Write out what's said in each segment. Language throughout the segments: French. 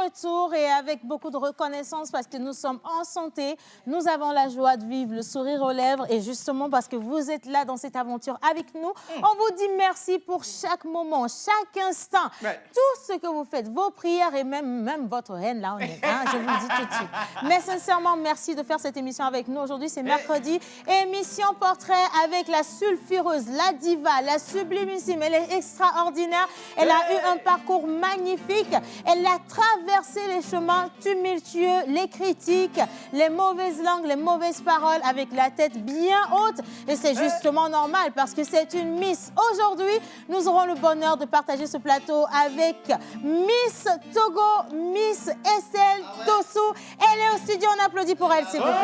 retour et avec beaucoup de reconnaissance parce que nous sommes en santé. Nous avons la joie de vivre, le sourire aux lèvres et justement parce que vous êtes là dans cette aventure avec nous, on vous dit merci pour chaque moment, chaque instant, tout ce que vous faites, vos prières et même votre haine là, je vous le dis tout de suite. Mais sincèrement, merci de faire cette émission avec nous. Aujourd'hui, c'est mercredi. Émission portrait avec la sulfureuse, la diva, la sublimissime. Elle est extraordinaire. Elle a eu un parcours magnifique. Elle a traversé les chemins tumultueux, les critiques, les mauvaises langues, les mauvaises paroles avec la tête bien haute. Et c'est justement normal parce que c'est une Miss. Aujourd'hui, nous aurons le bonheur de partager ce plateau avec Miss Togo, Miss Estelle Tossou. Elle est au studio. On applaudit pour elle, s'il vous plaît.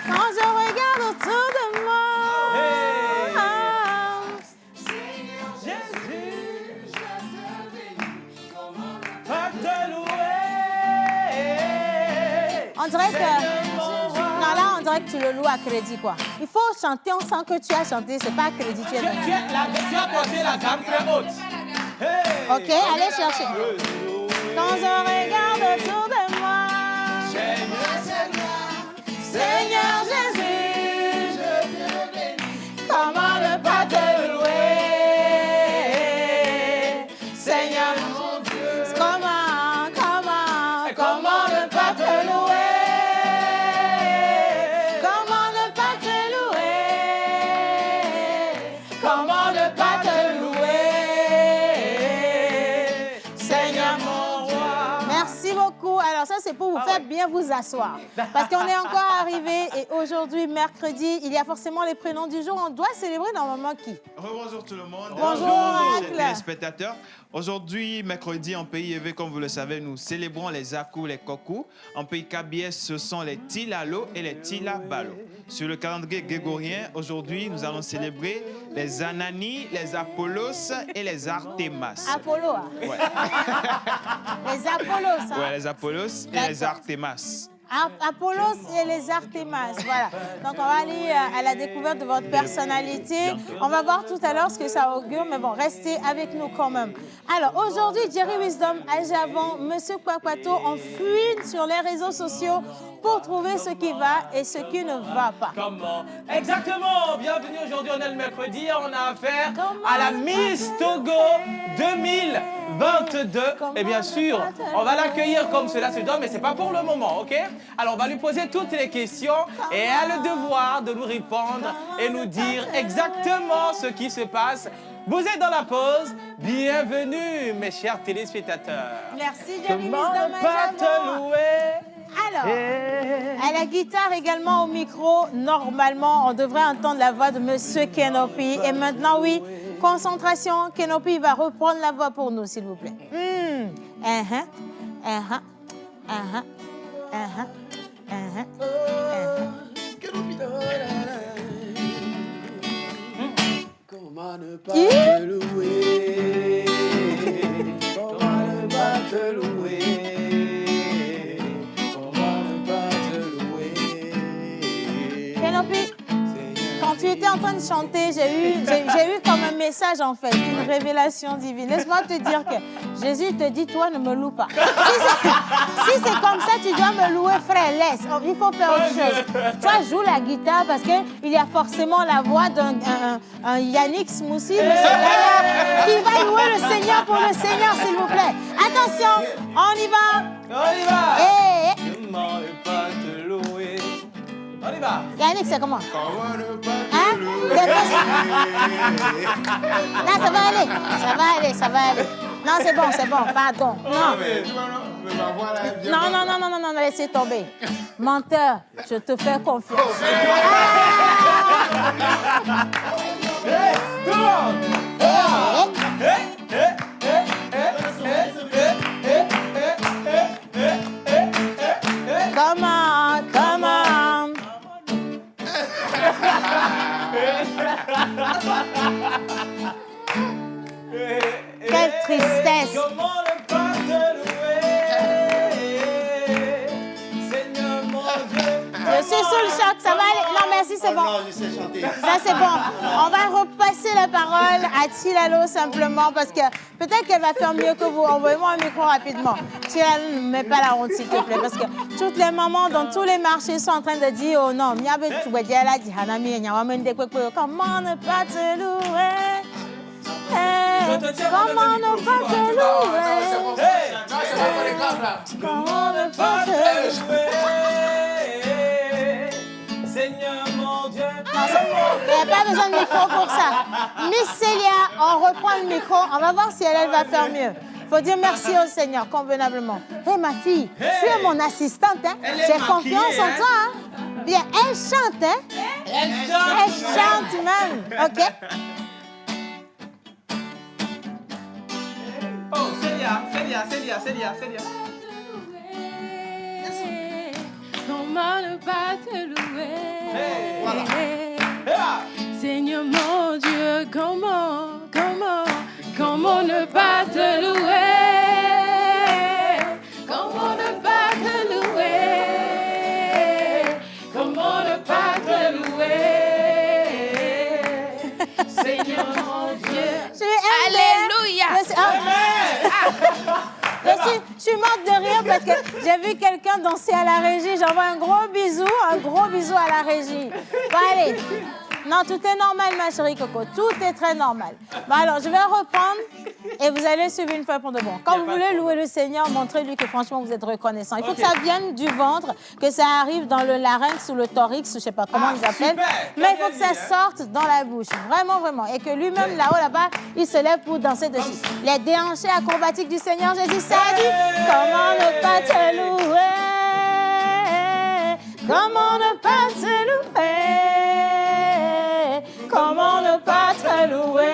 Quand je regarde autour de moi, on dirait que... Non, là, on dirait que tu le loues à crédit, quoi. Il faut chanter, on sent que tu as chanté, c'est pas à crédit. Tu as porté la gamme très haute. OK, allez chercher. Quand je regarde autour de moi, Seigneur Jésus, je te bénis. Comment ne pas te louer, Seigneur mon Dieu. Comment ne pas te louer? Comment ne pas te louer? Comment ne pas te louer, Seigneur mon roi? Merci beaucoup. Alors ça, c'est pour vous faire bien vous asseoir. Parce qu'on est encore arrivé et aujourd'hui, mercredi, il y a forcément les prénoms du jour. On doit célébrer normalement qui? Bonjour tout le monde. Bonjour, chers téléspectateurs. Aujourd'hui, mercredi, en pays élevé, comme vous le savez, nous célébrons les Akou, les Kokou. En pays Kabiès, ce sont les Tilalo et les Tilabalo. Sur le calendrier grégorien, aujourd'hui, nous allons célébrer les Anani, les Apollos et les Artemas. Apollo, hein? Ouais. Les Apollos, hein? Ouais, les Apollos et les Artemas. Apollos et les Artemas, voilà. Donc, on va aller à la découverte de votre personnalité. On va voir tout à l'heure ce que ça augure, mais bon, restez avec nous quand même. Alors, aujourd'hui, Jerry Wisdom, Aljavon, Monsieur Kwakwato, on fuit sur les réseaux sociaux pour trouver ce qui va et ce qui ne va pas. Comment? Exactement. Bienvenue aujourd'hui, on est le mercredi. On a affaire à la Miss Togo 2022. Et bien sûr, on va l'accueillir comme cela se doit, mais ce n'est pas pour le moment, OK? Alors, on va lui poser toutes les questions et elle a le devoir de nous répondre et nous dire exactement ce qui se passe. Vous êtes dans la pause. Bienvenue, mes chers téléspectateurs. Merci, Jerry Wisdom, Comment ne pas te louer? Alors, à la guitare également au micro, normalement, on devrait entendre la voix de Monsieur Kenopi. Et maintenant, oui, concentration, Kenopi va reprendre la voix pour nous, s'il vous plaît. Comment ne pas te louer? Comment ne pas te louer? Kenopi, quand tu étais en train de chanter, j'ai eu comme un message en fait, une révélation divine. Laisse-moi te dire que Jésus te dit, toi, ne me loue pas. Si c'est comme ça, tu dois me louer, frère, laisse. Il faut faire autre chose. Toi, joue la guitare parce qu'il y a forcément la voix d'un Yannick Smoussi, qui va louer le Seigneur pour le Seigneur, s'il vous plaît. Attention, on y va. On y va. Comment ne pas te louer? On y va. Yannick, c'est comment? Comment ne pas te Hein? Là, ça va aller. Ça va aller, ça va aller. Non, c'est bon, pardon. Non, laissez tomber. Menteur, je te fais confiance. Comment? Quelle tristesse. Comment ne pas te louer, Seigneur mon Dieu. Je suis sous le choc, ça va aller. Non, merci, c'est bon. Non, je sais chanter. Ça, c'est bon. On va repasser la parole à Tilalo simplement parce que peut-être qu'elle va faire mieux que vous. Envoyez-moi un micro rapidement. Tu ne mets pas la honte, s'il te plaît, parce que toutes les mamans dans tous les marchés sont en train de dire, oh non, comment ne pas te louer? Comment ne pas te louer? Comment ne pas te louer? Seigneur mon Dieu. Il n'y a pas besoin de micro pour ça. Miss Célia, on reprend le micro. On va voir si elle va faire mieux. Il faut dire merci au Seigneur convenablement. Hé, ma fille, tu es mon assistante. Hein? J'ai confiance en toi. Hein? Bien, elle chante. Hein? Elle chante même. OK? Oh, Célia. Comment ne pas te louer? Voilà. Seigneur mon Dieu, comment ne pas te louer? Comment ne pas te louer? Comment ne pas te louer? Seigneur mon Dieu. Alléluia. Je suis morte de rire parce que j'ai vu quelqu'un danser à la régie. J'envoie un gros bisou à la régie. Bon, allez. Non, tout est normal, ma chérie Coco. Tout est très normal. Bon, alors, je vais reprendre et vous allez suivre une fois pour de bon. Quand vous voulez louer le Seigneur, montrez-lui que franchement, vous êtes reconnaissant. Il faut que ça vienne du ventre, que ça arrive dans le larynx ou le thorax, je ne sais pas comment ils appellent. Super. Mais il faut que ça sorte dans la bouche. Vraiment, vraiment. Et que lui-même, là-haut, là-bas, il se lève pour danser dessus. Les déhanchés acrobatiques du Seigneur Jésus, ça dit, comment ne pas te louer? Comment ne pas te louer? Comment ne pas te louer?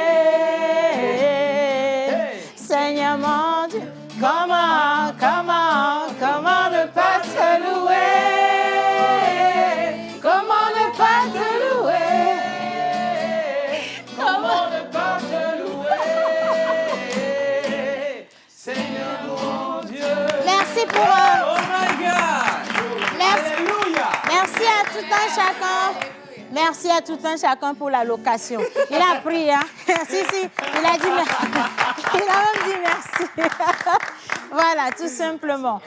Seigneur mon Dieu, comment ne pas te louer? Comment ne pas te louer? Comment ne pas te louer? Seigneur mon Dieu. Merci pour Oh my God. Merci. Alléluia. Merci à tout un chacun. Merci à tout un chacun pour la location. Il a pris, hein? Si, il a dit merci. Il a même dit merci. Voilà, tout simplement.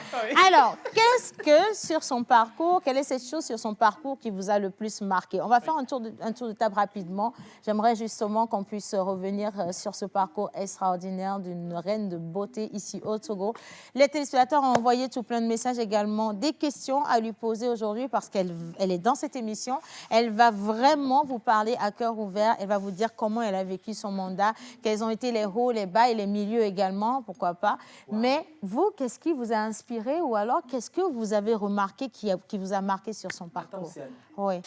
Alors, qu'est-ce que sur son parcours, quelle est cette chose sur son parcours qui vous a le plus marqué? On va faire un tour de table rapidement. J'aimerais justement qu'on puisse revenir sur ce parcours extraordinaire d'une reine de beauté ici au Togo. Les téléspectateurs ont envoyé tout plein de messages également, des questions à lui poser aujourd'hui parce qu'elle est dans cette émission. Elle va vraiment vous parler à cœur ouvert. Elle va vous dire comment elle a vécu son mandat, quels ont été les hauts, les bas et les milieux également, pourquoi pas. Wow. Mais vous, qu'est-ce qui vous a inspiré ou alors qu'est-ce que vous avez remarqué qui vous a marqué sur son parcours? Attention. Oui.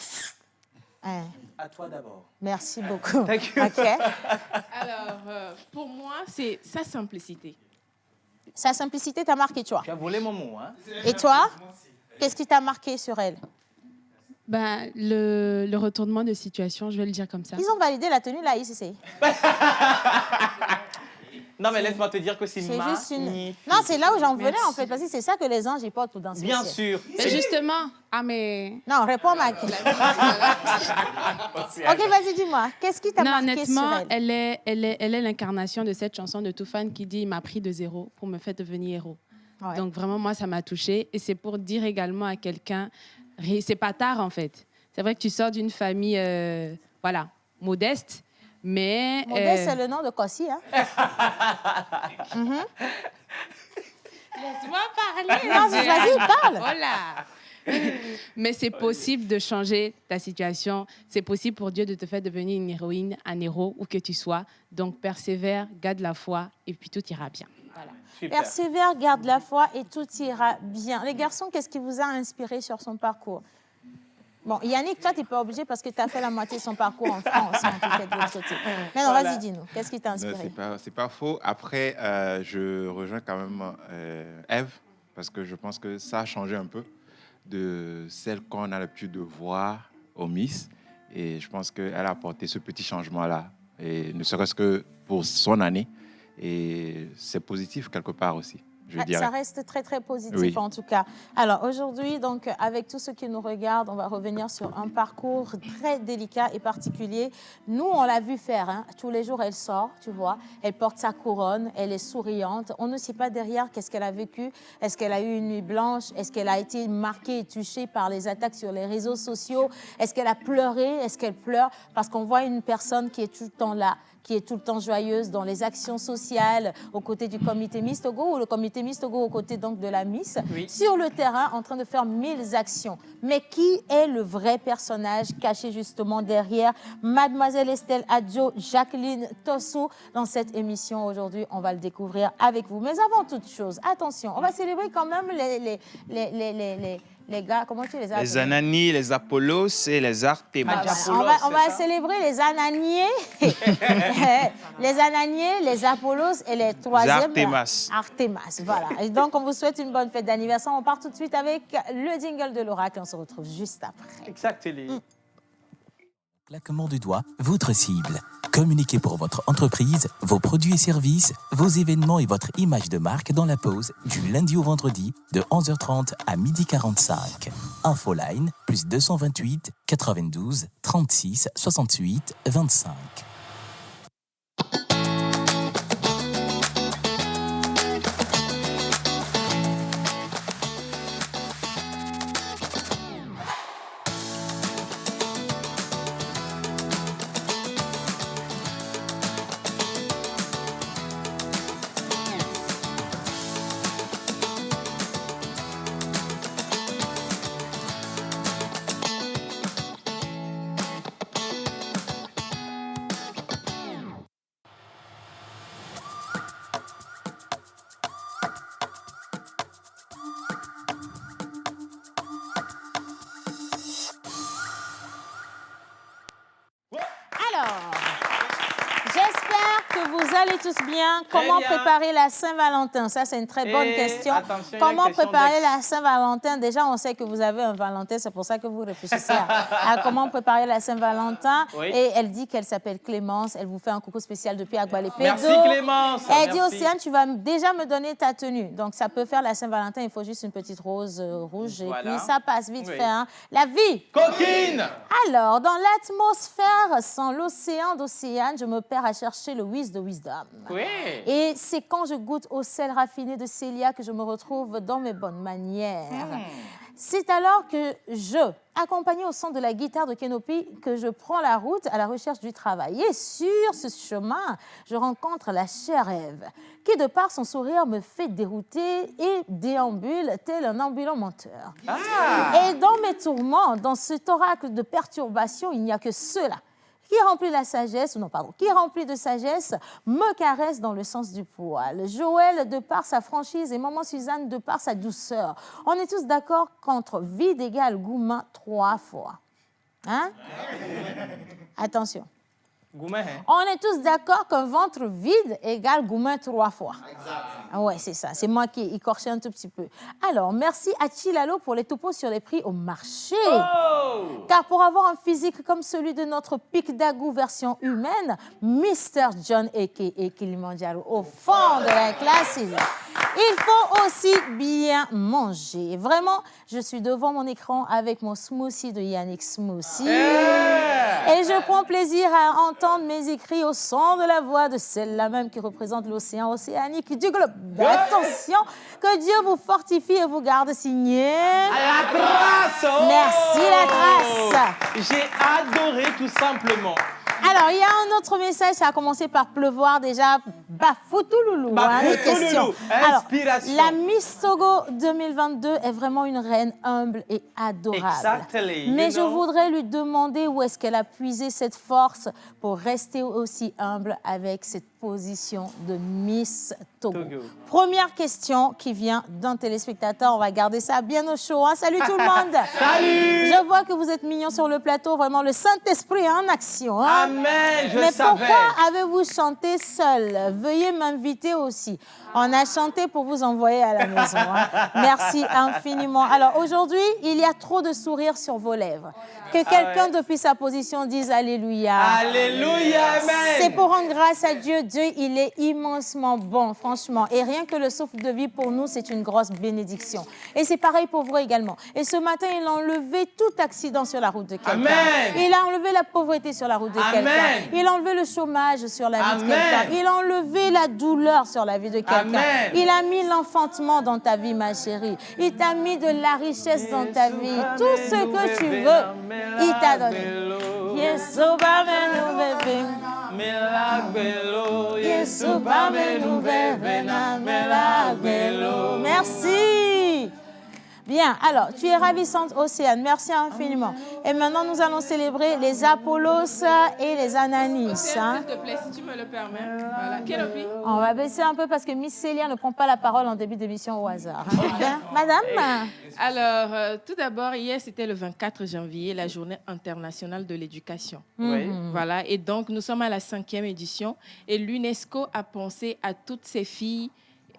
À toi d'abord. Merci beaucoup. Thank you. Okay. Alors, pour moi, c'est sa simplicité. Sa simplicité t'a marqué, toi? Tu as volé mon mot, hein? Et toi? Qu'est-ce qui t'a marqué sur elle? Ben, le retournement de situation, je vais le dire comme ça. Ils ont validé la tenue là, ICC. Non, mais laisse-moi te dire que c'est magnifique. Non, c'est là où j'en venais, en fait, parce que c'est ça que les anges y portent pour danser. Bien sûr. Mais justement, Non, réponds à ma question. OK, vas-y, dis-moi. Qu'est-ce qui t'a marqué sur elle? Elle est l'incarnation de cette chanson de Toufan qui dit « Il m'a pris de zéro pour me faire devenir héros ». Ouais. Donc, vraiment, moi, ça m'a touchée. Et c'est pour dire également à quelqu'un, c'est pas tard, en fait. C'est vrai que tu sors d'une famille, voilà, modeste, mais... Modeste, c'est le nom de Kossi, hein? Laisse-moi parler. Non, vas-y, parle. Voilà. Mais c'est possible de changer ta situation. C'est possible pour Dieu de te faire devenir une héroïne, un héros, où que tu sois. Donc, persévère, garde la foi, et puis tout ira bien. Voilà. Super. Persévère, garde la foi, et tout ira bien. Les garçons, qu'est-ce qui vous a inspiré sur son parcours? Bon, Yannick, toi, tu n'es pas obligé parce que tu as fait la moitié de son parcours en France, quand tu étais de l'autre côté. Mais non, voilà. Vas-y, dis-nous. Qu'est-ce qui t'a inspiré? C'est pas faux. Après, je rejoins quand même Ève, parce que je pense que ça a changé un peu de celle qu'on a l'habitude de voir au Miss. Et je pense qu'elle a apporté ce petit changement-là, et ne serait-ce que pour son année. Et c'est positif quelque part aussi. je dirais. Ça reste très, très positif, Oui. en tout cas. Alors, aujourd'hui, donc, avec tous ceux qui nous regardent, on va revenir sur un parcours très délicat et particulier. Nous, on l'a vu faire. Hein. Tous les jours, elle sort, tu vois. Elle porte sa couronne, elle est souriante. On ne sait pas derrière qu'est-ce qu'elle a vécu. Est-ce qu'elle a eu une nuit blanche? Est-ce qu'elle a été marquée et touchée par les attaques sur les réseaux sociaux? Est-ce qu'elle a pleuré? Est-ce qu'elle pleure? Parce qu'on voit une personne qui est tout le temps là, qui est tout le temps joyeuse dans les actions sociales aux côtés du comité Miss Togo ou le comité Miss Togo aux côtés donc de la Miss, sur le terrain en train de faire 1000 actions. Mais qui est le vrai personnage caché justement derrière Mademoiselle Estelle Adjo, Jacqueline Tosso? Dans cette émission aujourd'hui, on va le découvrir avec vous. Mais avant toute chose, attention, on va célébrer quand même les gars, comment tu les appelles? Les Anani, les Apollos et les Artemas. On va célébrer les Ananiers, les Ananiers, les Apollos et les troisièmes. Artemas. Artemas, voilà. Et donc, on vous souhaite une bonne fête d'anniversaire. On part tout de suite avec le jingle de l'oracle. On se retrouve juste après. Exactement. Claquement du doigt, votre cible. Communiquez pour votre entreprise, vos produits et services, vos événements et votre image de marque dans la pause du lundi au vendredi de 11h30 à 12h45. Infoline plus 228 92 36 68 25. Vous allez tous bien. Comment préparer la Saint-Valentin? Ça, c'est une très bonne question. Attention, comment préparer la Saint-Valentin? Déjà, on sait que vous avez un Valentin, c'est pour ça que vous réfléchissez à comment préparer la Saint-Valentin. Oui. Et elle dit qu'elle s'appelle Clémence. Elle vous fait un coucou spécial depuis Agualepédo. Merci Clémence. Elle dit, Océane, tu vas déjà me donner ta tenue. Donc, ça peut faire la Saint-Valentin. Il faut juste une petite rose rouge. Voilà. Et puis, ça passe vite Oui. fait. Hein. La vie. Coquine. Alors, dans l'atmosphère, sans l'océan d'Océane, je me perds à chercher le whiz de Wisdom. Oui. Et c'est quand je goûte au sel raffiné de Célia que je me retrouve dans mes bonnes manières. C'est alors que accompagnée au son de la guitare de Kenopi, que je prends la route à la recherche du travail. Et sur ce chemin, je rencontre la chère Ève, qui de par son sourire me fait dérouter et déambule tel un ambulant menteur. Et dans mes tourments, dans cet oracle de perturbation, il n'y a que cela qui remplit de sagesse, me caresse dans le sens du poil. Joël, de par sa franchise, et maman Suzanne, de par sa douceur. On est tous d'accord qu'entre vide égale gourmand 3 fois. Hein? Attention. Gourmet, hein? On est tous d'accord qu'un ventre vide égale gourmand 3 fois. Ah ouais, c'est ça. C'est moi qui ai écorché un tout petit peu. Alors, merci à Chilalo pour les topos sur les prix au marché. Oh! Car pour avoir un physique comme celui de notre pic d'agou version humaine, Mr. John a.k.a. Kilimanjaro, au fond de la classe, il faut aussi bien manger. Vraiment, je suis devant mon écran avec mon smoothie de Yannick Smoothie. Et je prends plaisir à entendre mes écrits au son de la voix de celle-là même qui représente l'océan océanique du globe. Attention, que Dieu vous fortifie et vous garde signé. La trace! Oh! Merci, la trace. J'ai adoré tout simplement. Alors, il y a un autre message, ça a commencé par pleuvoir déjà. Bafoutouloulou, les questions. Alors, Inspiration. la Miss Togo 2022 est vraiment une reine humble et adorable. Exactly. Mais You je know? voudrais lui demander où est-ce qu'elle a puisé cette force pour rester aussi humble avec cette position de Miss Togo. Première question qui vient d'un téléspectateur. On va garder ça bien au chaud. Hein? Salut tout le monde. Salut. Je vois que vous êtes mignons sur le plateau. Vraiment, le Saint-Esprit en action. Hein? Amen, je Mais savais. pourquoi avez-vous chanté seul? Veuillez m'inviter aussi. On a chanté pour vous envoyer à la maison. Hein? Merci infiniment. Alors aujourd'hui, il y a trop de sourires sur vos lèvres. Que quelqu'un depuis sa position dise Alléluia. Alléluia, amen. C'est pour rendre grâce à Dieu. Dieu, il est immensement bon, franchement. Et rien que le souffle de vie pour nous, c'est une grosse bénédiction. Et c'est pareil pour vous également. Et ce matin, il a enlevé tout accident sur la route de quelqu'un. Amen. Il a enlevé la pauvreté sur la route de Amen. quelqu'un. Il a enlevé le chômage sur la vie de Amen. quelqu'un. Il a enlevé la douleur sur la vie de quelqu'un. Amen. Il a mis l'enfantement dans ta vie, ma chérie. Il t'a mis de la richesse dans ta vie. Tout ce que tu veux, il t'a donné. Yesu bamenu bebe. Yesu bamenu bebe na melagbelo. Merci. Bien, alors, tu es ravissante, Océane. Merci infiniment. Et maintenant, nous allons célébrer les Apollos et les Ananis. S'il te plaît, si tu me le permets. Voilà. Kélopi. On va baisser un peu parce que Miss Célia ne prend pas la parole en début d'émission au hasard. Bien, madame. Alors, tout d'abord, hier, c'était le 24 janvier, la journée internationale de l'éducation. Oui. Voilà, et donc, nous sommes à la 5e édition et l'UNESCO a pensé à toutes ces filles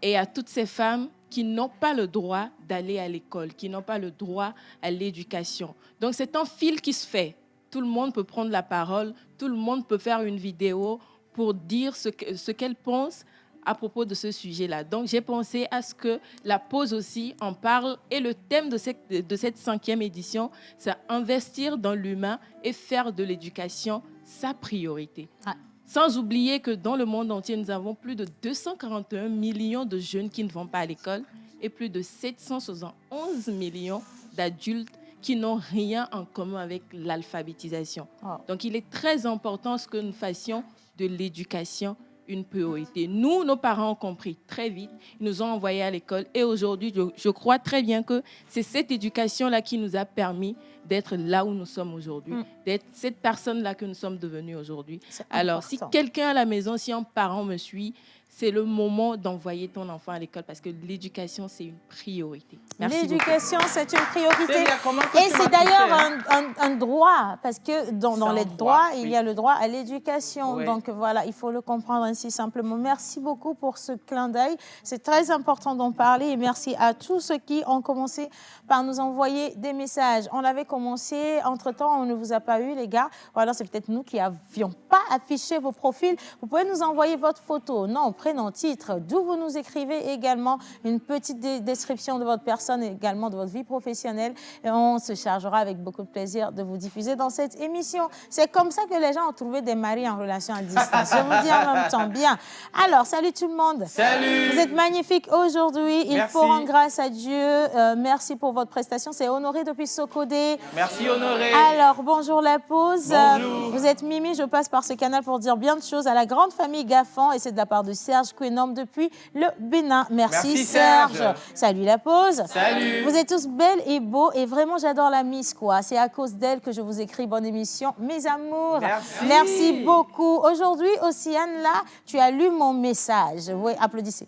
et à toutes ces femmes qui n'ont pas le droit d'aller à l'école, qui n'ont pas le droit à l'éducation. Donc, c'est un fil qui se fait. Tout le monde peut prendre la parole, tout le monde peut faire une vidéo pour dire ce qu'elle pense à propos de ce sujet-là. Donc, j'ai pensé à ce que la pause aussi en parle. Et le thème de cette 5e édition, c'est investir dans l'humain et faire de l'éducation sa priorité. Ah. Sans oublier que dans le monde entier, nous avons plus de 241 millions de jeunes qui ne vont pas à l'école et plus de 771 millions d'adultes qui n'ont rien en commun avec l'alphabétisation. Oh. Donc, il est très important que nous fassions de l'éducation une priorité. Nous, nos parents ont compris très vite. Ils nous ont envoyés à l'école. Et aujourd'hui, je crois très bien que c'est cette éducation-là qui nous a permis d'être là où nous sommes aujourd'hui, d'être cette personne-là que nous sommes devenus aujourd'hui. Alors, si quelqu'un à la maison, si un parent me suit, c'est le moment d'envoyer ton enfant à l'école parce que l'éducation, c'est une priorité. Merci L'éducation, c'est une priorité. Célia, comment que Et tu c'est m'as d'ailleurs touché? un droit, parce que dans un les droit, droits, il oui. y a le droit à l'éducation. Oui. Donc voilà, il faut le comprendre ainsi simplement. Merci beaucoup pour ce clin d'œil. C'est très important d'en parler et merci à tous ceux qui ont commencé par nous envoyer des messages. On avait commencé, entre-temps, on ne vous a pas eu, les gars. Ou alors c'est peut-être nous qui n'avions pas affiché vos profils. Vous pouvez nous envoyer votre photo, nom, prénom, titre, d'où vous nous écrivez également, une petite description de votre personne et également de votre vie professionnelle. Et on se chargera avec beaucoup de plaisir de vous diffuser dans cette émission. C'est comme ça que les gens ont trouvé des maris en relation à distance. Je vous dis en même temps. Bien. Alors, salut tout le monde. Salut. Vous êtes magnifiques aujourd'hui. Il Merci. faut rendre grâce à Dieu. Merci pour votre prestation. C'est Honoré depuis Socodé. Merci, Honoré. Alors, bonjour la pause. Bonjour. Vous êtes Mimi, je passe par ce canal pour dire bien de choses à la grande famille Gaffan et c'est de la part de Serge Quénom depuis le Bénin. Merci Serge. Salut la pause. Salut. Vous êtes tous belles et beaux et vraiment j'adore la Miss quoi. C'est à cause d'elle que je vous écris bonne émission. Mes amours. Merci. Merci beaucoup. Aujourd'hui, Océane, là, tu as lu mon message. Oui, applaudissez.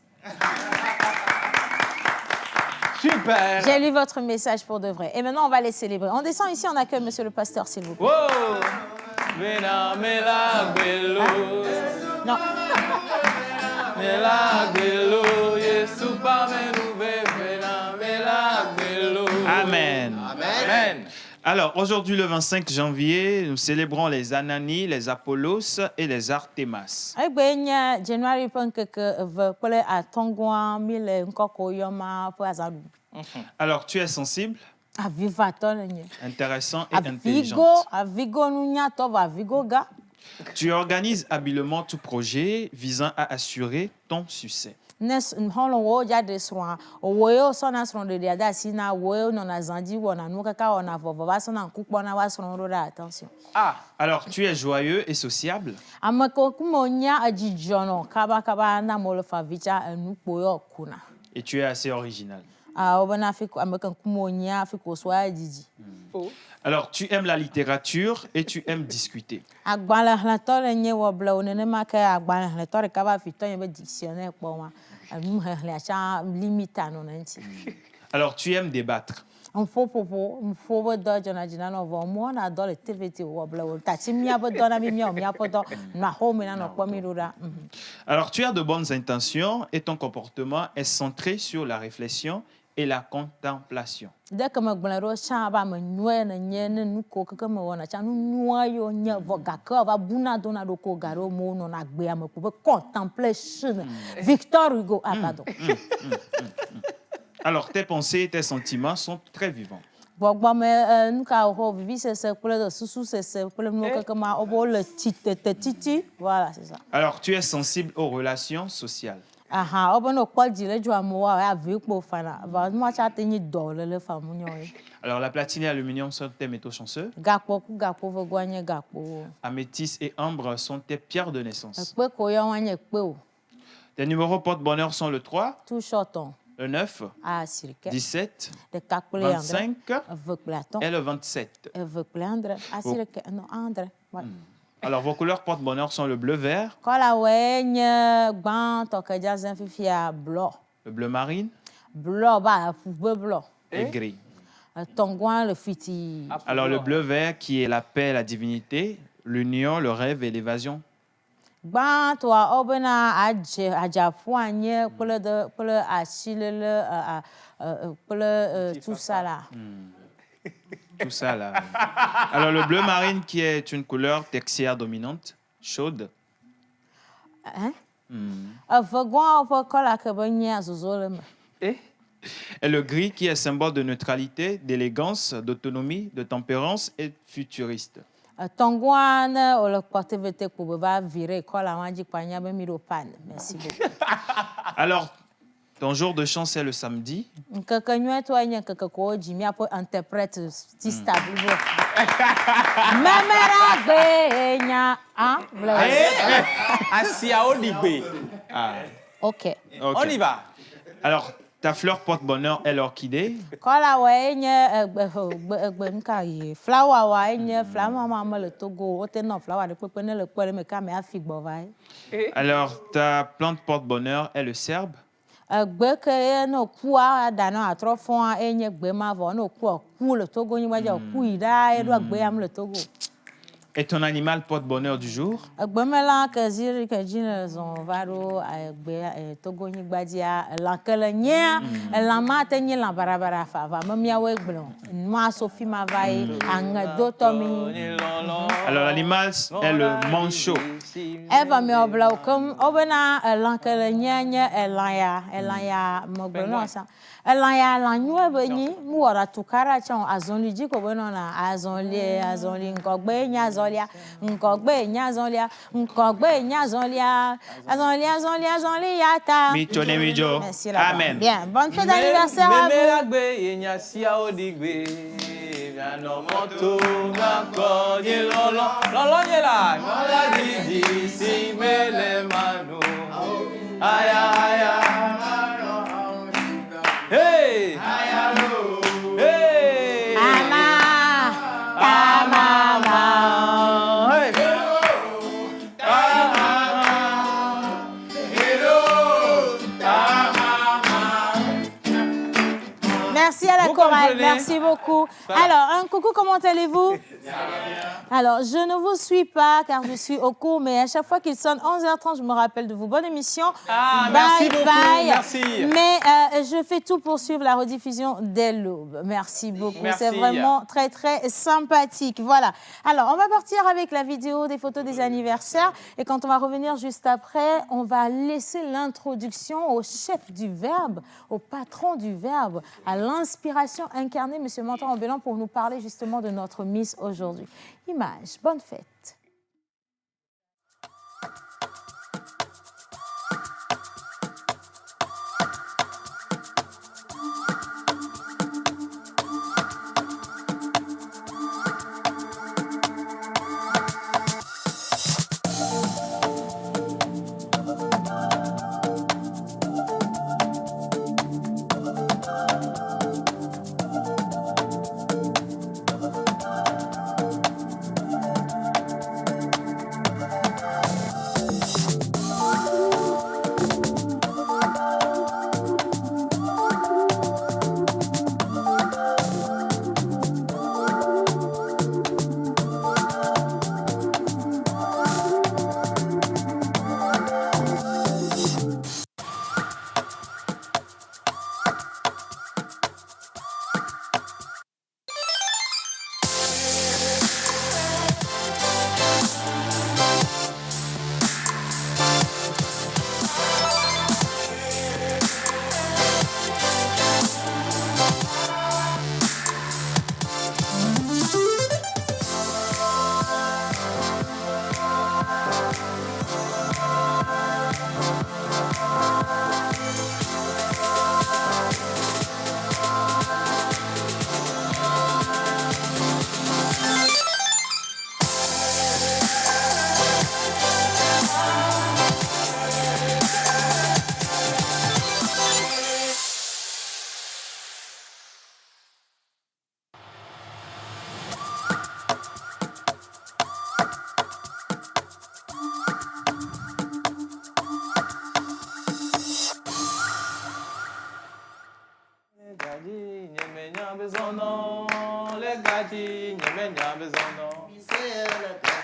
Super. J'ai lu votre message pour de vrai. Et maintenant, on va les célébrer. On descend ici, on accueille monsieur le pasteur, s'il vous plaît. Wow. Mena, melagbelo. Non. Melagbelo. Yesu pamenu bebena, melagbelo. Amen. Amen. Alors, aujourd'hui, le 25 janvier, nous célébrons les Anani, les Apollos et les Artemas. Agbenya January pankeke vekple atongwa mile nkoko yoma po azadu. Alors, tu es sensible, Aviva tolnye. intéressant et Avigo, intelligente. avigo nunya tova avigo ga. Tu organises habilement tout projet visant à assurer ton succès. Nes holo wo jade swa owo sona sron de dia sina wo no na zandi wo na nuka ka ona vovo ba sona nkukpo na wa sron ro da attention. Ah. Alors, tu es joyeux et sociable. Amako kumonya ajijono kaba na molo favicha enukpo yo kuna. Et tu es assez original. Obana fiko amaka kumonya fiko swa ajiji. Alors, tu aimes la littérature et tu aimes discuter. Agbala hlatore nye wo bla onene maka agbala hlatore kaba fito ye be dictionnaire po wa. Mu hlatcha limita no nanti. Alors, tu aimes débattre. On faut be do jona jina no vo mo na do le tvt wo bla wo ta timia be do na mi mia po do na ho me na no po mi rura. Alors, tu as de bonnes intentions et ton comportement est centré sur la réflexion et la contemplation. Dès que me gblero cha ba me noe na nye ne nuko keke me wona cha nu noa yo nye vo gaka va buna dona do ko garo mo no na gbe am ko contemplation. Victor Hugo pardon. Alors, tes pensées et tes sentiments sont très vivants. Bogba me nu ka ho vivi se kule de susu se kule no keke ma obo le titi voilà c'est ça. Alors, tu es sensible aux relations sociales. Aha, obo no kwa jile jo amoa ya vi po fana. Va mo cha tenyi do le famu nyoy. Alors, la platine et l'aluminium sont tes métaux chanceux. Gakpo ku gakpo vo gwanye gakpo. Améthyste et ambre sont tes pierres de naissance. Pe ko yo wanye pe o. Tes numéros porte-bonheur sont le 3, Tout shorton. le 9, Ah, sirike. 17, De kakple andre. 25 Avec platon. et le 27. Avec andre. Ah, sirike. Non, andre. Ouais. Alors, vos couleurs porte-bonheur sont le bleu vert, Quand la wenye gban to ke jazen fifi a blanc. le bleu marine Blanc ba be blanc. et gris. Tongwan le fiti. Alors, le bleu vert qui est la paix, la divinité, l'union, le rêve et l'évasion. Gban to a obena ajafu anye kple achile kple tout ça là. Tout ça là. Alors, le bleu marine qui est une couleur tertiaire dominante, chaude. Hein? Avegwan opo kola ke be nye azozole me. Et le gris qui est symbole de neutralité, d'élégance, d'autonomie, de tempérance et futuriste. Tongwan o le porte vete ko be va virer kola wanji kwanya be mi do pan. Merci beaucoup. Alors, ton jour de chance est le samedi. Keke nyue to anye keke ko jimi apo interprète ti stable bo. Memera gbe nya Asia Odigbe. OK. Ok. On y va. Alors, ta fleur porte-bonheur est l'orchidée. Kola wa nye gbe nka yi flower wa nye flower ma le Togo o te no flower de pepe ne le kwere me ka me afigbo vai. Alors, ta plante porte-bonheur est le cerbe. Gbe ke no kuwa da no atrofon enye gbe ma vo no ku le Togo nyi waje ku ida e do gbe am le Togo. Et ton animal porte-bonheur du jour? Gbe mela ke ziri ke jine zon varo gbe Togo nyi gbadia lankele nya la ma te nyi la barabara fa va me mia we gblon moi Sophie ma vai an do to mi. Alors, l'animal est le manchot. Eva mi obla comme obena lankele nya elanya mo gblon sa elanya la nyu be nyi mu ora tukara chon azonli ji ko beno na azonli ngogbe nya azolia ngogbe nya azolia ngogbe nya azolia azonli yata. Michone mijo. Merci là. Amen. Bien, bonne fête d'anniversaire à vous. Memera gbe yenya sia Odigbe. Bien no moto na ko ye lolo. Lolo ye la. Mola di si mele manu. Aya aya. Hey! Hey! Mama! Hey! Merci à la Vous chorale, comprenez? merci beaucoup. Alors, un coucou, comment allez-vous? Alors, je ne vous suis pas car je suis au cours, mais à chaque fois qu'il sonne 11h30, je me rappelle de vous. Bonne émission. Ah, bye merci beaucoup, bye. merci. Mais je fais tout pour suivre la rediffusion dès l'aube. Merci beaucoup. Merci. C'est vraiment très, très sympathique. Voilà. Alors, on va partir avec la vidéo des photos des anniversaires. Et quand on va revenir juste après, on va laisser l'introduction au chef du Verbe, au patron du Verbe, à l'inspiration incarnée, M. Montan-Ambellan, pour nous parler justement de notre Miss aujourd'hui. Image, bonne fête.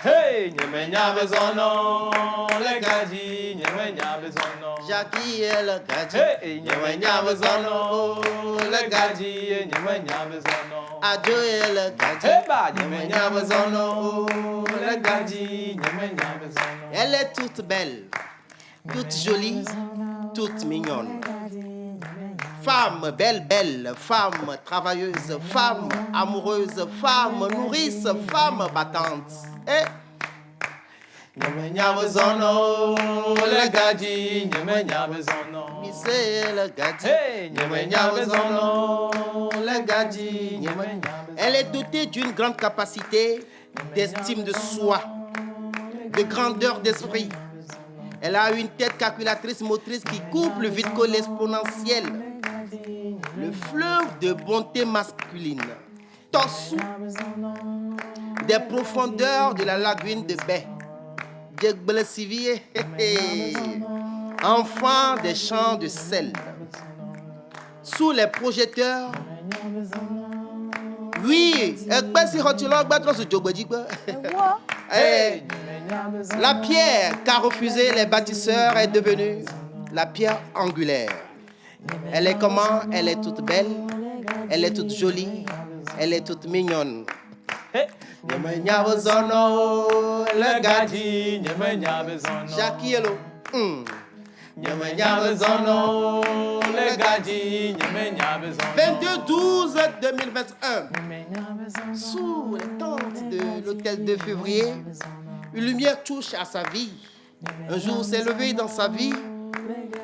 Hey, nyeme nyabezono, le gadi, nyeme nyabezono. Jackie et le gadi. Hey, nyeme nyabezono, le gadi, nyeme nyabezono. Adjo et le gadi. Hey, ba, nyeme nyabezono, le gadi, nyeme nyabezono. Elle est toute belle, toute jolie, toute mignonne. Femme belle, femme travailleuse, femme amoureuse, femme nourrice, femme battante. Eh? Nyeme nyabezono, le gadi, nyeme nyabezono. Misé le gadi. Hey, nyeme nyabezono, le gadi, nyeme nyabezono. Elle est dotée d'une grande capacité d'estime de soi, de grandeur d'esprit. Elle a une tête calculatrice motrice qui couple vite que l'exponentielle. Le fleuve de bonté masculine. Torsou des profondeurs de la lagune de Baie. Enfant des champs de sel. Sous les projecteurs. Oui, la pierre qu'a refusé les bâtisseurs est devenue la pierre angulaire. Elle est comment? Elle est toute belle, elle est toute jolie, elle est toute mignonne. Nyeme nyabezono, le gadi, nyeme nyabezono. Jackie Hello. Nyeme nyabezono, le gadi, nyeme nyabezono. 22/12/2021. Sous les tentes de l'hôtel de février, une lumière touche à sa vie. Un jour s'est levé dans sa vie,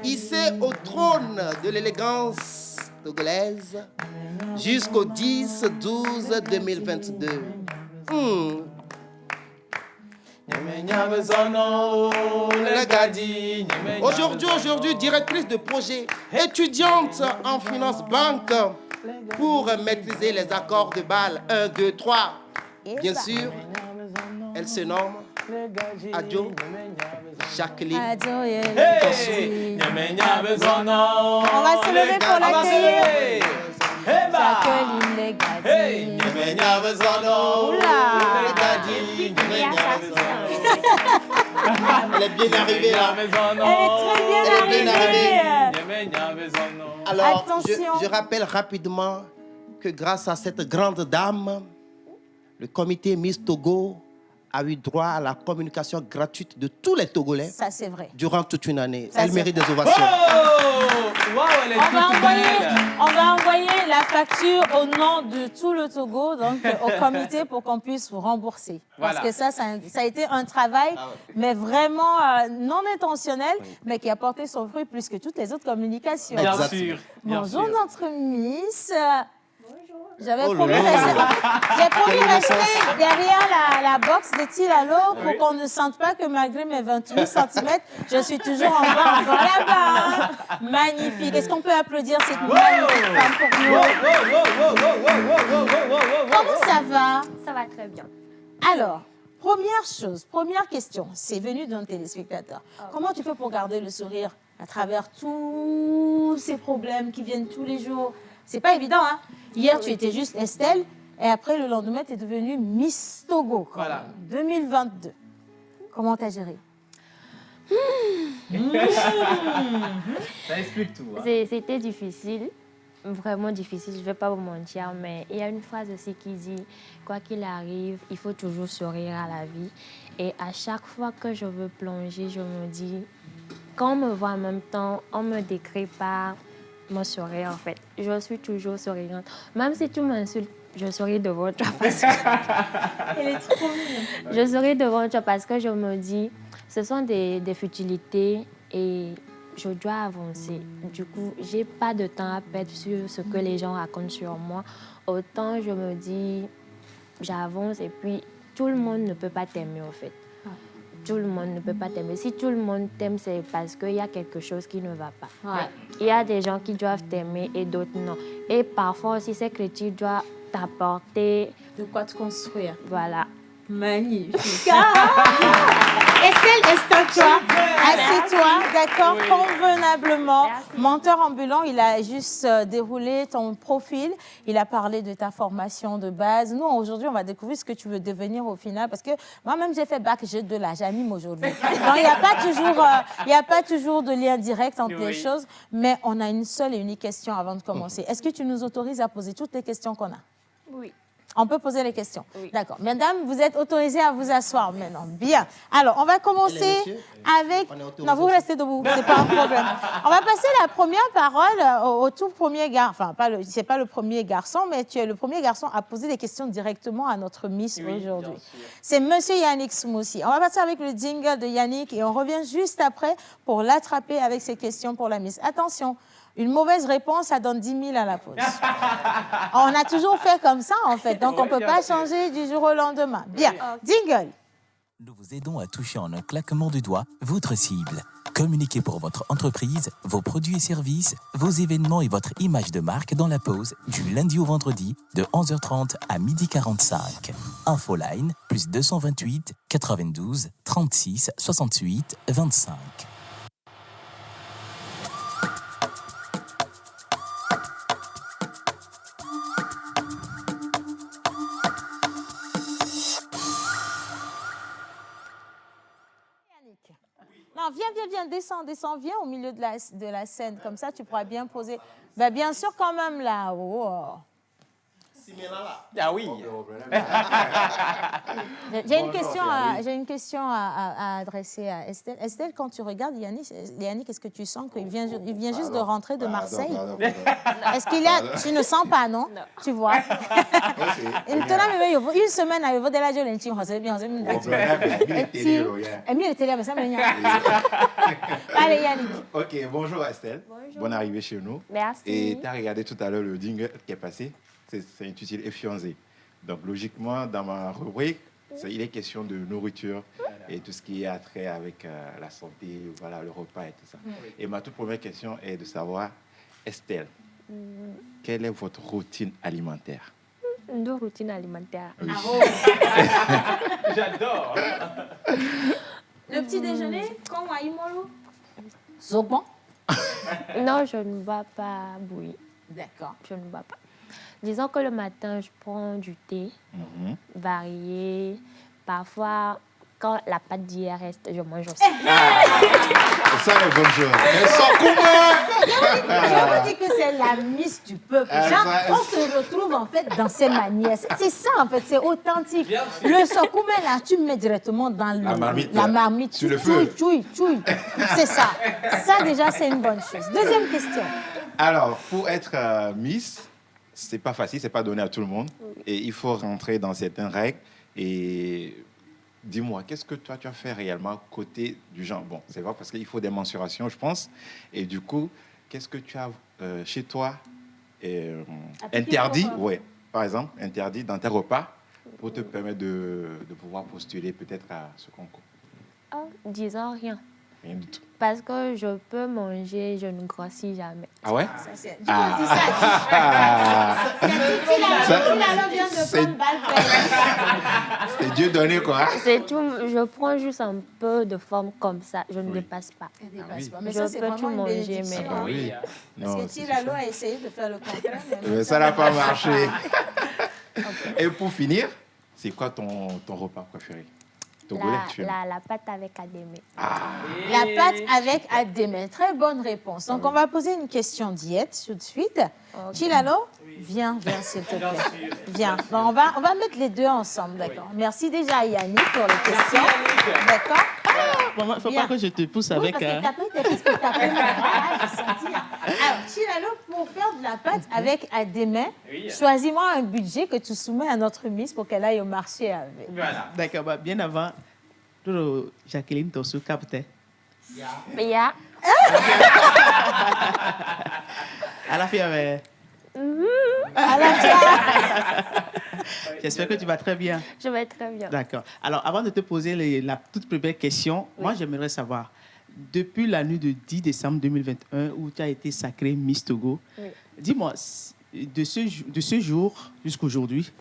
hissé au trône de l'élégance togolaise jusqu'au 10/12/2022. Nyeme nyabezono, le gadi, nyeme Aujourd'hui, directrice de projet, étudiante en finance banque pour maîtriser les accords de Bâle 1, 2, 3. Bien sûr, elle se nomme Adjo Jacqueline. Hey, nyeme nyabezono. On va se lever pour l'accueillir. Jacqueline les gadi. Hey, nyeme nyabezono, le gadi, nyeme nyabezono. Elle est bien arrivée là. Elle est très bien arrivée. Alors, Attention. je rappelle rapidement que grâce à cette grande dame, le comité Miss Togo a eu droit à la communication gratuite de tous les Togolais Ça, c'est vrai. durant toute une année. Ça, Elle c'est mérite vrai. des ovations. Wow, elle est toute belle. On va envoyer la facture au nom de tout le Togo, donc au comité, pour qu'on puisse vous rembourser. Parce Voilà. que ça a été un travail, mais vraiment non intentionnel, mais qui a porté son fruit plus que toutes les autres communications. Bien Exactement. sûr. bien Bonjour sûr. notre Miss. J'avais Oh là promis là. de rester derrière la box de Tilalo pour qu'on ne sente pas que malgré mes 28 cm, je suis toujours en bas, encore là-bas. Magnifique. Est-ce qu'on peut applaudir cette magnifique femme pour nous? Comment ça va? Ça va très bien. Alors, première question, c'est venu d'un téléspectateur. Comment tu fais pour garder le sourire à travers tous ces problèmes qui viennent tous les jours? C'est pas évident, hein? Hier, tu étais juste Estelle, et après, le lendemain, tu es devenue Miss Togo. Quand Voilà. même. 2022. Comment t'as géré? Ça explique tout. Hein. C'était difficile, vraiment difficile, je ne vais pas vous mentir, mais il y a une phrase aussi qui dit « Quoi qu'il arrive, il faut toujours sourire à la vie ». Et à chaque fois que je veux plonger, je me dis, quand on me voit en même temps, on me décrit par mon sourire en fait. Je suis toujours souriante. Même si tu m'insultes, je souris devant toi parce que... Elle est trop mignonne. Je souris devant toi parce que je me dis, ce sont des futilités et je dois avancer. Du coup, j'ai pas de temps à perdre sur ce que les gens racontent sur moi. Autant je me dis, j'avance et puis tout le monde ne peut pas t'aimer en fait. Tout le monde ne peut pas t'aimer. Si tout le monde t'aime, c'est parce qu'il y a quelque chose qui ne va pas. Ouais. Il y a des gens qui doivent t'aimer et d'autres non. Et parfois aussi, ces critiques doivent t'apporter, De quoi te construire. voilà, Magnifique. Estelle, installe-toi. Assieds-toi, d'accord, convenablement. Merci. Menteur ambulant, il a juste déroulé ton profil. Il a parlé de ta formation de base. Nous, aujourd'hui, on va découvrir ce que tu veux devenir au final. Parce que moi-même, j'ai fait bac G2 là, j'anime aujourd'hui. Donc, il n'y a pas toujours de lien direct entre les choses. Mais on a une seule et unique question avant de commencer. Est-ce que tu nous autorises à poser toutes les questions qu'on a? Oui. On peut poser les questions. Oui. D'accord. Mesdames, vous êtes autorisées à vous asseoir maintenant. Bien. Alors, on va commencer messieurs, avec... on est autorisés Non, vous aussi. restez debout. C'est pas un problème. On va passer la première parole au tout premier garçon. Enfin, c'est pas le premier garçon, mais tu es le premier garçon à poser des questions directement à notre Miss aujourd'hui. C'est Monsieur Yannick Smoussi. On va passer avec le jingle de Yannick et on revient juste après pour l'attraper avec ses questions pour la Miss. Attention. Une mauvaise réponse, ça donne 10 000 à la pause. On a toujours fait comme ça, en fait. Donc, on ne peut pas changer du jour au lendemain. Bien. Jingle. Nous vous aidons à toucher en un claquement de doigts votre cible. Communiquez pour votre entreprise, vos produits et services, vos événements et votre image de marque dans la pause du lundi au vendredi de 11h30 à 12h45. Infoline plus 228 92 36 68 25. Non, viens, descends, viens au milieu de la scène. Comme ça, tu pourras bien poser. Ben, bien sûr, quand même, là. Oh. Ah oui. J'ai une question à adresser à Estelle. Estelle, quand tu regardes Yannick, est-ce que tu sens qu'il vient juste de rentrer de Marseille? Est-ce qu'il a... Tu ne sens pas, non? Tu vois. Une semaine à de la Allez, Yannick. Ok, bonjour Estelle. Bonjour. Bonne arrivée chez nous. Merci. Et tu as regardé tout à l'heure le jingle qui est passé. C'est intitulé Effiancé. Donc logiquement, dans ma rubrique, il est question de nourriture et tout ce qui est attrait avec la santé, voilà, le repas et tout ça. Et ma toute première question est de savoir, Estelle, quelle est votre routine alimentaire? Une routine alimentaire. Oui. J'adore. Le petit déjeuner, comme à Imolo? Zoban? Non, je ne bois pas bouilli. D'accord. Je ne bois pas. Disons que le matin, je prends du thé varié. Parfois, quand la pâte d'hier reste, je mange aussi. Ça, les bonnes choses. Elles sont communes. Je vous dis que c'est la Miss du peuple. On se retrouve en fait dans ces manières. C'est ça en fait, c'est authentique. Le sokoumé là, tu mets directement dans la marmite. Sur le feu. Tchouille. C'est ça. Ça déjà, c'est une bonne chose. Deuxième question. Alors, pour être Miss, c'est pas facile, c'est pas donné à tout le monde. Et il faut rentrer dans certaines règles. Et dis-moi, qu'est-ce que toi, tu as fait réellement côté du genre? Bon, c'est vrai parce qu'il faut des mensurations, je pense. Et du coup, qu'est-ce que tu as chez toi interdit, par exemple, interdit dans tes repas pour te permettre de pouvoir postuler peut-être à ce concours? Oh, disons rien. Rien du tout. Parce que je peux manger, je ne grossis jamais. Ah ouais? C'est C'est Dieu donné, quoi. C'est tout. Je prends juste un peu de forme comme ça. Je ne dépasse pas. Mais Je ça, c'est peux vraiment tout une manger, bénédiction. mais... Hein. Oui. Parce Non, que c'est Tilalo a essayé de faire le contraire. mais ça n'a pas marché. Et pour finir, c'est quoi ton repas préféré? Togolais, tu aimes? La pâte avec adémé. La pâte avec adémé. Très bonne réponse. Donc, on va poser une question diète tout de suite. Chilalo, viens, s'il te plaît. Viens. Bon, on va mettre les deux ensemble, d'accord? Merci déjà à Yannick pour les questions. D'accord? Il ne faut pas que je te pousse avec... Parce que t'as pas été parce que t'as pris mon bras, j'ai senti. Alors, Chilalo, pour faire de la pâte avec adémé, choisis-moi un budget que tu soumets à notre Miss pour qu'elle aille au marché avec. Voilà. D'accord, bah, bien avant, Jacqueline, ton sous capté. Mais ya. À la fin, mais... J'espère que tu vas très bien. Je vais très bien. D'accord. Alors, avant de te poser la toute première question, moi, j'aimerais savoir, depuis la nuit de 10 décembre 2021, où tu as été sacrée Miss Togo, dis-moi, de ce jour jusqu'à aujourd'hui,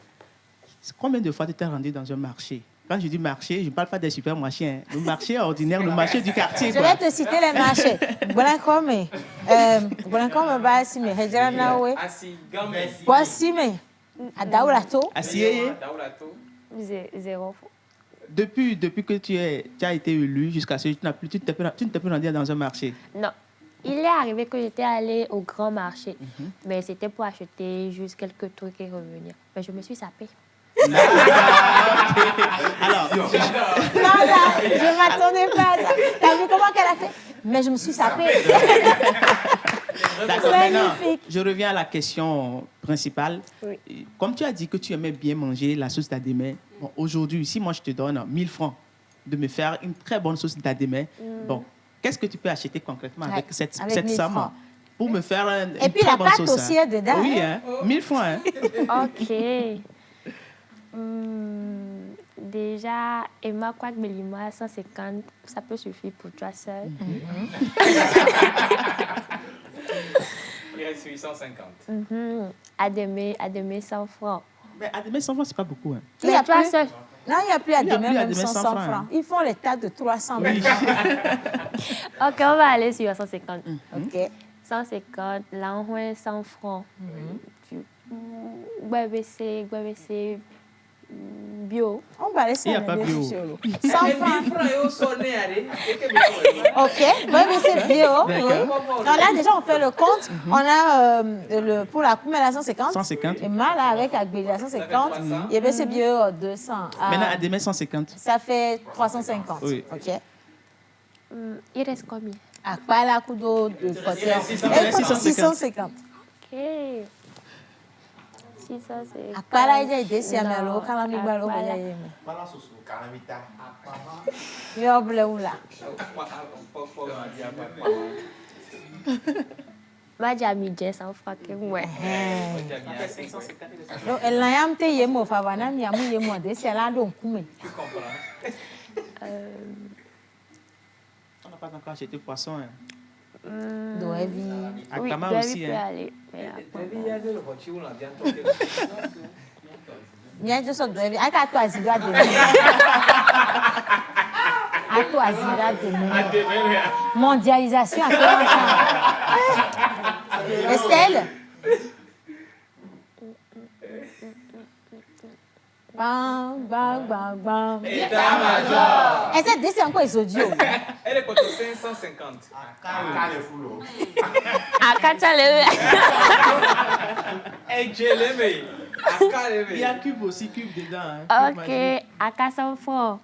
combien de fois tu t'es rendue dans un marché Quand je dis marché, je ne parle pas des supermarchés. Hein. Le marché ordinaire, le marché du quartier. Je vais te citer les marchés. Blancome, Blancome va assumer. Hejranawe, Boissime, Adaoulato. Assieye. Zéro. Depuis que tu as été élu jusqu'à ce jour, tu ne t'es plus rendu dans un marché. Non. Il est arrivé que j'étais allée au grand marché, mais c'était pour acheter juste quelques trucs et revenir. Mais je me suis sapée. Alors, Non, là, je ne m'attendais pas à ça. T'as vu comment qu'elle a fait? Mais je me suis sapée. d'accord, maintenant, Magnifique. je reviens à la question principale. Oui. Comme tu as dit que tu aimais bien manger la sauce d'adémé, bon, aujourd'hui, si moi je te donne 1000 francs de me faire une très bonne sauce d'adémé, bon, qu'est-ce que tu peux acheter concrètement avec cette 1000 somme francs. pour me faire une Et puis très la bonne pâte sauce? aussi est dedans. Oui, hein. hein, 1000 francs. Hein. Ok. Déjà, Emma Kwak Belima 150, ça peut suffire pour toi seul. Il reste 850. Ademé 100 francs. Mais adémé 100 francs, ce n'est pas beaucoup. Hein. Il y a toi plus. seul. Non, il n'y a plus à Il y a demain, plus à même demain 100 100 francs. francs. Ils font les tas de 300 Oui. Ok, on va aller sur 150. OK. 150, l'envoi 100 francs. BBC, bio. On va laisser Il y a un pas bébé bio. sur l'eau. 100 francs. OK. Oui, mais c'est bio. Oui. D'accord. Donc là, déjà, on fait le compte. On a pour la coumée à 150. 150. Et mal avec Agbeli à 150. Et bien, c'est bio 200. Maintenant, adémé 150. Ça fait 350. Oui. OK. Il reste combien? À quoi la coudo de côté? 650. Ok. 650. À quoi la idée de si amelo quand la mi balo ya yeme. Yo ble ula. Madjami 100 francs que moi. Donc elle n'a yam te yemo fa bana mi amu yemo de si ala don kume. On n'a pas encore acheté poisson. Hein. Do evi. Oui, Akama David aussi. peut Hein. aller. Mais après, Nya jo so do evi. Aka to azira de. Ato azira de. Mondialisation à quel moment? Estelle. Bam, bam, bam, bam. État-major. Et cette c'est encore les audios. Elle est pour 550. Il y a cube aussi, cube dedans. Hein. Cube Ok, magique. à 400 francs.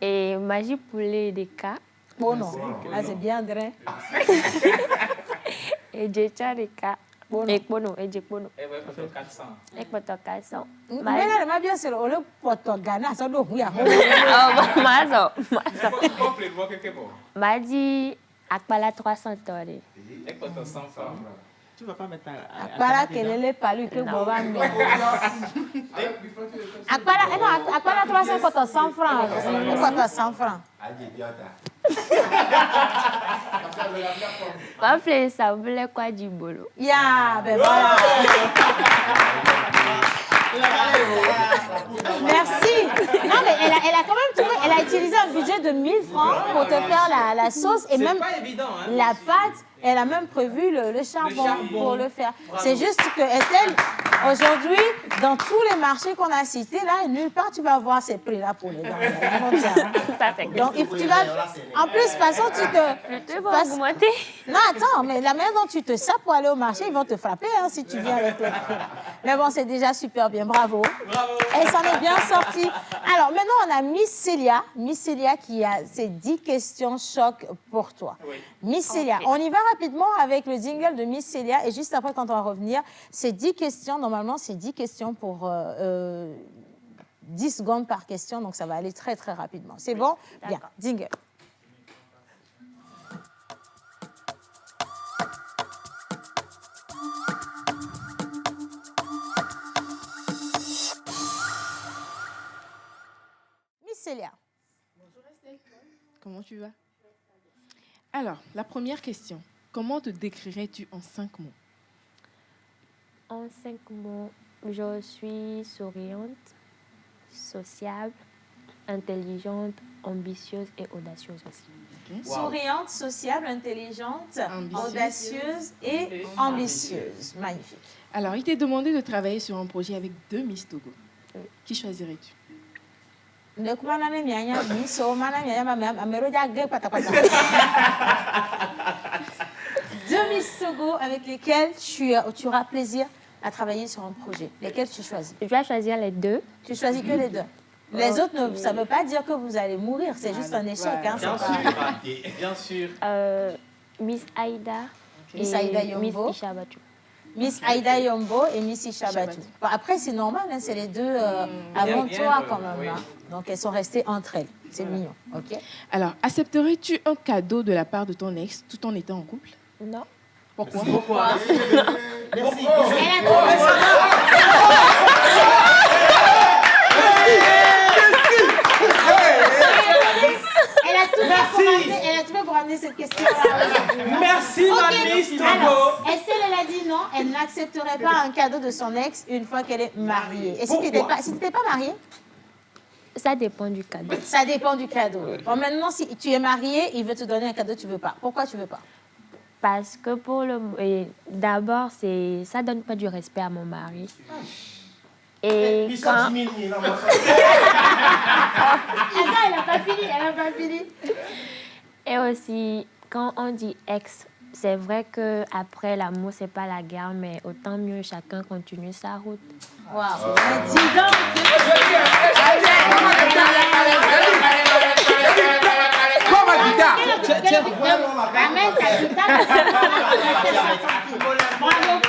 Et magie poulet de cas. Bon non. Là c'est bien vrai. Et jecha de cas. Et pono, et jepono. Elle va pour 400. Et poto 400. Mais là ma bien c'est le poto Ghana ça do huya. Oh, mazo. Complètement quelque part. Madi, akpala 300 dollars. Elle pour 100 francs. Tu ne vas pas mettre à Akpala kelele palu que boba me. Akpala 300 poto 100 francs. Poto 100 francs. Ma fleur, ça voulait quoi du bolo? Ya, ben voilà. Merci. Non, mais elle a quand même trouvé, elle a utilisé un budget de 1000 francs pour te faire la sauce et même pas évident, hein. la pâte. Elle a même prévu le charbon pour le faire. C'est juste que Estelle, aujourd'hui, dans tous les marchés qu'on a cités, là, nulle part tu vas voir ces prix-là pour les dents. Ça fait Donc, tu vas. En plus, de toute façon, tu te. tu vas augmenter. Non, attends, mais la manière dont tu te sapes pour aller au marché, ils vont te frapper hein, si tu viens avec les prix là. Mais bon, c'est déjà super bien, bravo. Bravo. Elle s'en est bien sortie. Alors, maintenant, on a Miss Célia. Miss Célia qui a ses 10 questions choc pour toi. Oui. Miss Célia, on y va rapidement avec le jingle de Miss Célia. Et juste après, quand on va revenir, c'est 10 questions. Normalement, c'est 10 questions pour 10 secondes par question. Donc, ça va aller très, très rapidement. C'est bon? Bien, jingle. Célia. Comment tu vas? Alors, la première question. Comment te décrirais-tu en 5 mots? En 5 mots, je suis souriante, sociable, intelligente, ambitieuse et audacieuse aussi. Souriante, sociable, intelligente, audacieuse et ambitieuse. Magnifique. Alors, il t'est demandé de travailler sur un projet avec 2 Miss Togo. Qui choisirais-tu? Deux Miss Togo avec lesquelles tu auras plaisir à travailler sur un projet. Lesquelles tu choisis? Je vais choisir les 2. Tu choisis que les 2. Les autres, ça ne veut pas dire que vous allez mourir. C'est juste un échec. Hein, Bien sûr. Miss Aïda Miss et Aïda Yombo. Miss Ishabatu. Miss Aïda Yombo et Miss Ishabatu. Bon, après, c'est normal, hein, c'est les deux avant toi quand même. Oui. Hein. Donc, elles sont restées entre elles. C'est mignon. Ok. Alors, accepterais-tu un cadeau de la part de ton ex tout en étant en couple? Non. Pourquoi? Merci. Elle a tout fait pour ramener cette question-là. Merci, ma Miss Togo. Alors, Estelle, elle a dit non, elle n'accepterait pas un cadeau de son ex une fois qu'elle est mariée. Et si tu n'étais pas mariée? Ça dépend du cadeau. Ça dépend du cadeau. Bon, maintenant, si tu es mariée, il veut te donner un cadeau, tu ne veux pas. Pourquoi tu ne veux pas? Parce que d'abord, ça donne pas du respect à mon mari. Et quand... Attends, elle n'a pas fini. Et aussi, quand on dit ex, c'est vrai qu'après l'amour, c'est pas la guerre, mais autant mieux chacun continue sa route. Waouh. Dis donc. Ramène ta guitare. Bravo,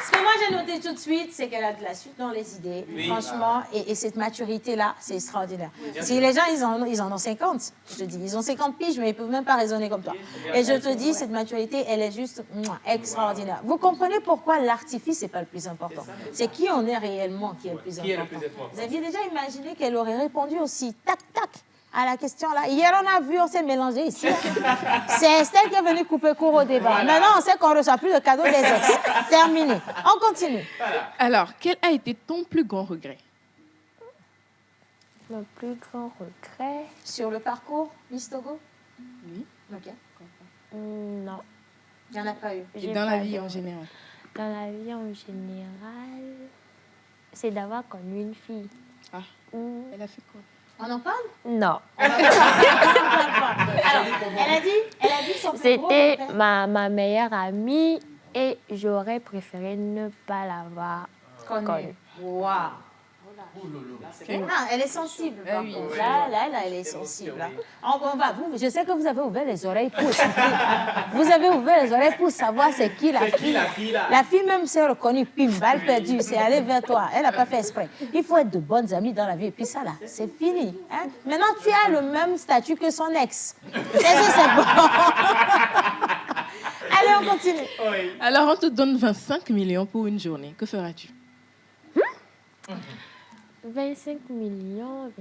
ce que moi j'ai noté tout de suite, c'est qu'elle a de la suite dans les idées. Oui. Franchement, et cette maturité-là, c'est extraordinaire. Si les gens, ils en ont 50, je te dis. Ils ont 50 piges, mais ils ne peuvent même pas raisonner comme toi. Et je te dis, cette maturité, elle est juste extraordinaire. Vous comprenez pourquoi l'artifice, ce n'est pas le plus important. C'est qui on est réellement qui est le plus important. Vous aviez déjà imaginé qu'elle aurait répondu aussi tac, tac à la question là. Hier, on a vu, on s'est mélangé ici. C'est Estelle qui est venue couper court au débat. Voilà. Maintenant, on sait qu'on ne reçoit plus de cadeaux des ex. Terminé. On continue. Voilà. Alors, quel a été ton plus grand regret? Mon plus grand regret? Sur le parcours, Miss Togo? Oui. Ok. Non. Il n'y en a pas eu. Et dans la vie en général? Dans la vie en général, c'est d'avoir connu une fille. Ah. Elle a fait quoi? On en parle? Non. Alors, elle a dit son plus gros C'était regret. ma meilleure amie et j'aurais préféré ne pas l'avoir connue. Waouh. Non, elle est sensible. Par contre. Là, elle est sensible. Je sais que vous avez ouvert les oreilles pour Vous avez ouvert les oreilles pour savoir c'est qui la fille. La fille même s'est reconnue, pim, balle perdue, c'est allée vers toi. Elle n'a pas fait exprès. Il faut être de bonnes amies dans la vie. Et puis ça, là, c'est fini. Hein? Maintenant, tu as le même statut que son ex. C'est bon. Allez, on continue. Oui. Alors, on te donne 25 millions pour une journée. Que feras-tu? 25 millions.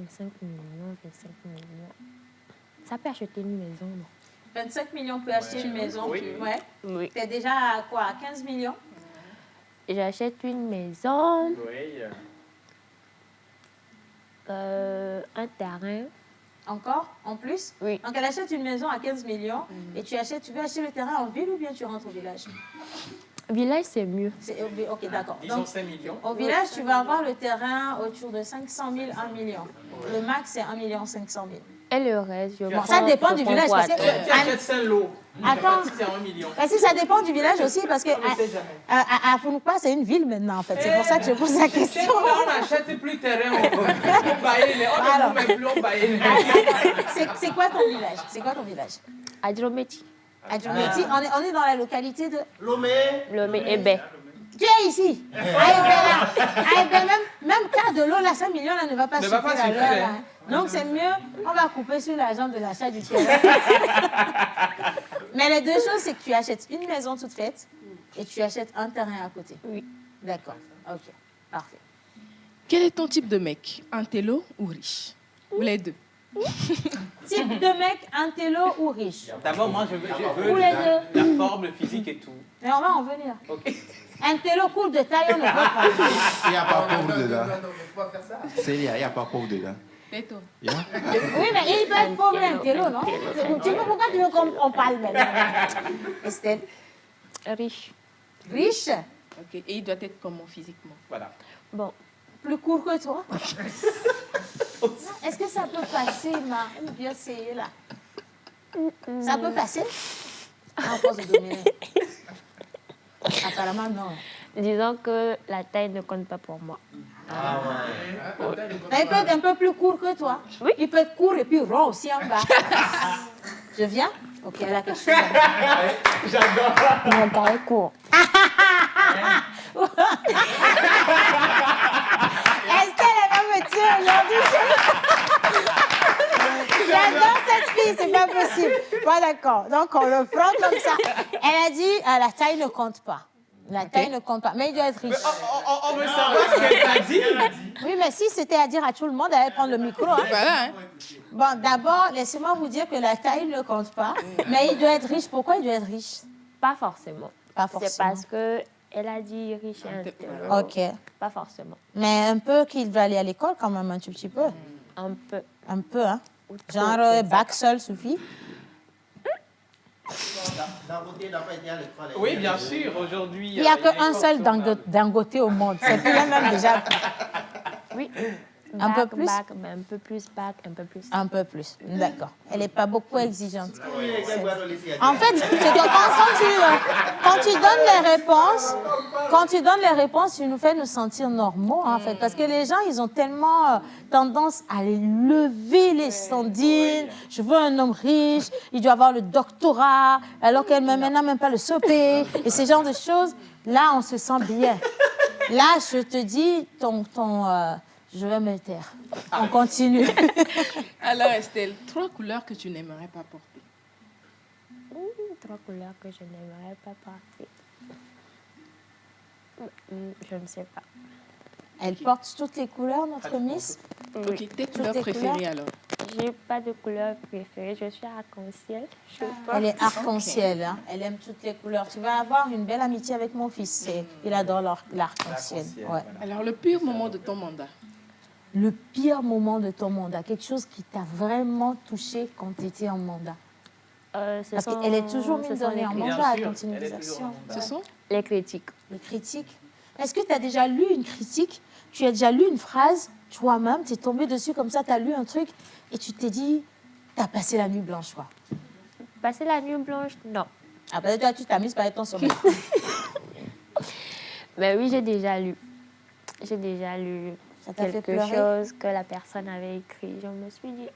Ça peut acheter une maison, non? 25 millions peut acheter une maison. Oui. Ouais. Oui. T'es déjà à quoi? À 15 millions? J'achète une maison. Oui. Un terrain. Encore? En plus? Oui. Donc, elle achète une maison à 15 millions et tu veux acheter le terrain en ville ou bien tu rentres au village? Village, c'est mieux. Ok, d'accord. Disons 5 millions. Au village, tu vas avoir le terrain autour de 500 000, 1 million. Le max, c'est 1 500 000. Et le reste, je Bon, ça dépend du village. Parce que, tu achètes Saint-Lô. Attends. C'est 1 million. Parce que ça dépend du village aussi, parce que à Founoupa, c'est une ville maintenant, en fait. C'est pour ça que je pose la question. On n'achète plus de terrain, on baille les. On ne met plus, on baille les. C'est quoi ton village? C'est quoi ton village? Adjometi. Adjometi, on est dans la localité de... Lomé et Bé. Tu es ici. Même cas de l'eau, là, 5 millions, là, ne va pas suffire à l'heure. Hein. Donc, c'est mieux, on va couper sur l'argent de l'achat du terrain. Mais les deux choses, c'est que tu achètes une maison toute faite et tu achètes un terrain à côté. Oui. D'accord. Ok. Parfait. Quel est ton type de mec? Intello ou riche? Ou les deux? Type de mec, intello ou riche? D'abord, moi, je veux Ou les deux. la forme, le physique et tout. Mais on va en venir. Ok. Un télo court de taille, on ne peut pas. Il n'y a pas pauvre dedans. Célia, il n'y a pas pauvre dedans. Péto. Yeah. Oui, mais il peut être pauvre un télo, non? Pourquoi tu veux qu'on parle maintenant? Estelle? Riche. Riche? Ok. Et il doit être comment physiquement? Voilà. Bon, Plus court que toi? Est-ce que ça peut passer, ma? Bien essayé là. Ça peut passer? En cause de dominer. Apparemment, non. disons que la taille ne compte pas pour moi. Mais il peut être un peu plus court que toi. Oui. Il peut être court et puis rond aussi en bas. Je viens? Ok, elle a quelque chose à dire. J'adore. Mon taille est court. Estelle, elle va me tuer aujourd'hui. J'adore cette fille, c'est pas possible. Bon, d'accord. Donc, on le prend comme ça. Elle a dit, la taille ne compte pas. La taille ne compte pas. Mais il doit être riche. On veut savoir ce qu'elle t'a dit. Oui, mais si c'était à dire à tout le monde, elle allait prendre le micro. Hein. Voilà. Hein. Bon, d'abord, laissez-moi vous dire que la taille ne compte pas. Mais il doit être riche. Pourquoi il doit être riche? Pas forcément. Pas C'est forcément. parce qu'elle a dit riche et intelligent. Ok. Pas forcément. Mais un peu qu'il va aller à l'école quand même, un tout petit peu. Un peu. Un peu, hein. Ou trop, Genre, je ne sais bac seul suffit. Oui, bien sûr. Aujourd'hui. Il n'y a qu'un seul Dangote au monde. C'est plus même déjà. Oui. Un peu Bac, plus? bac, mais un peu plus bac, un peu plus. Un peu plus. D'accord. Elle n'est pas beaucoup exigeante. En fait, quand tu donnes les réponses, tu nous fais nous sentir normaux, en fait. Parce que les gens, ils ont tellement tendance à les lever les standines. Je veux un homme riche, il doit avoir le doctorat, alors qu'elle n'a même pas le CP. Et ce genre de choses, là, on se sent bien. Là, je te dis, je vais me taire. On continue. Alors, Estelle, 3 couleurs que tu n'aimerais pas porter. 3 couleurs que je n'aimerais pas porter. Je ne sais pas. Elle porte toutes les couleurs, notre Miss. Ok, tes couleurs tes préférées couleurs? alors? J'ai pas de couleur préférée. Je suis arc-en-ciel. Je porte- Elle est arc-en-ciel. Hein. Elle aime toutes les couleurs. Tu vas avoir une belle amitié avec mon fils. Il adore l'arc-en-ciel. Ouais. Alors, le pire moment de ton mandat? Le pire moment de ton mandat, quelque chose qui t'a vraiment touché quand tu étais en mandat. Parce qu'elle est toujours mine de rien en mandat, à continuation. Ce sont les critiques. Les critiques. Est-ce que tu as déjà lu une critique? Tu as déjà lu une phrase toi-même, tu es tombé dessus comme ça, tu as lu un truc et tu t'es dit, tu as passé la nuit blanche, quoi. Passer la nuit blanche, non. Après, toi, tu t'amuses par ton sommeil. Mais oui, j'ai déjà lu. J'ai déjà lu Ça t'a fait quelque pleurer? chose que la personne avait écrit. Je me suis dit,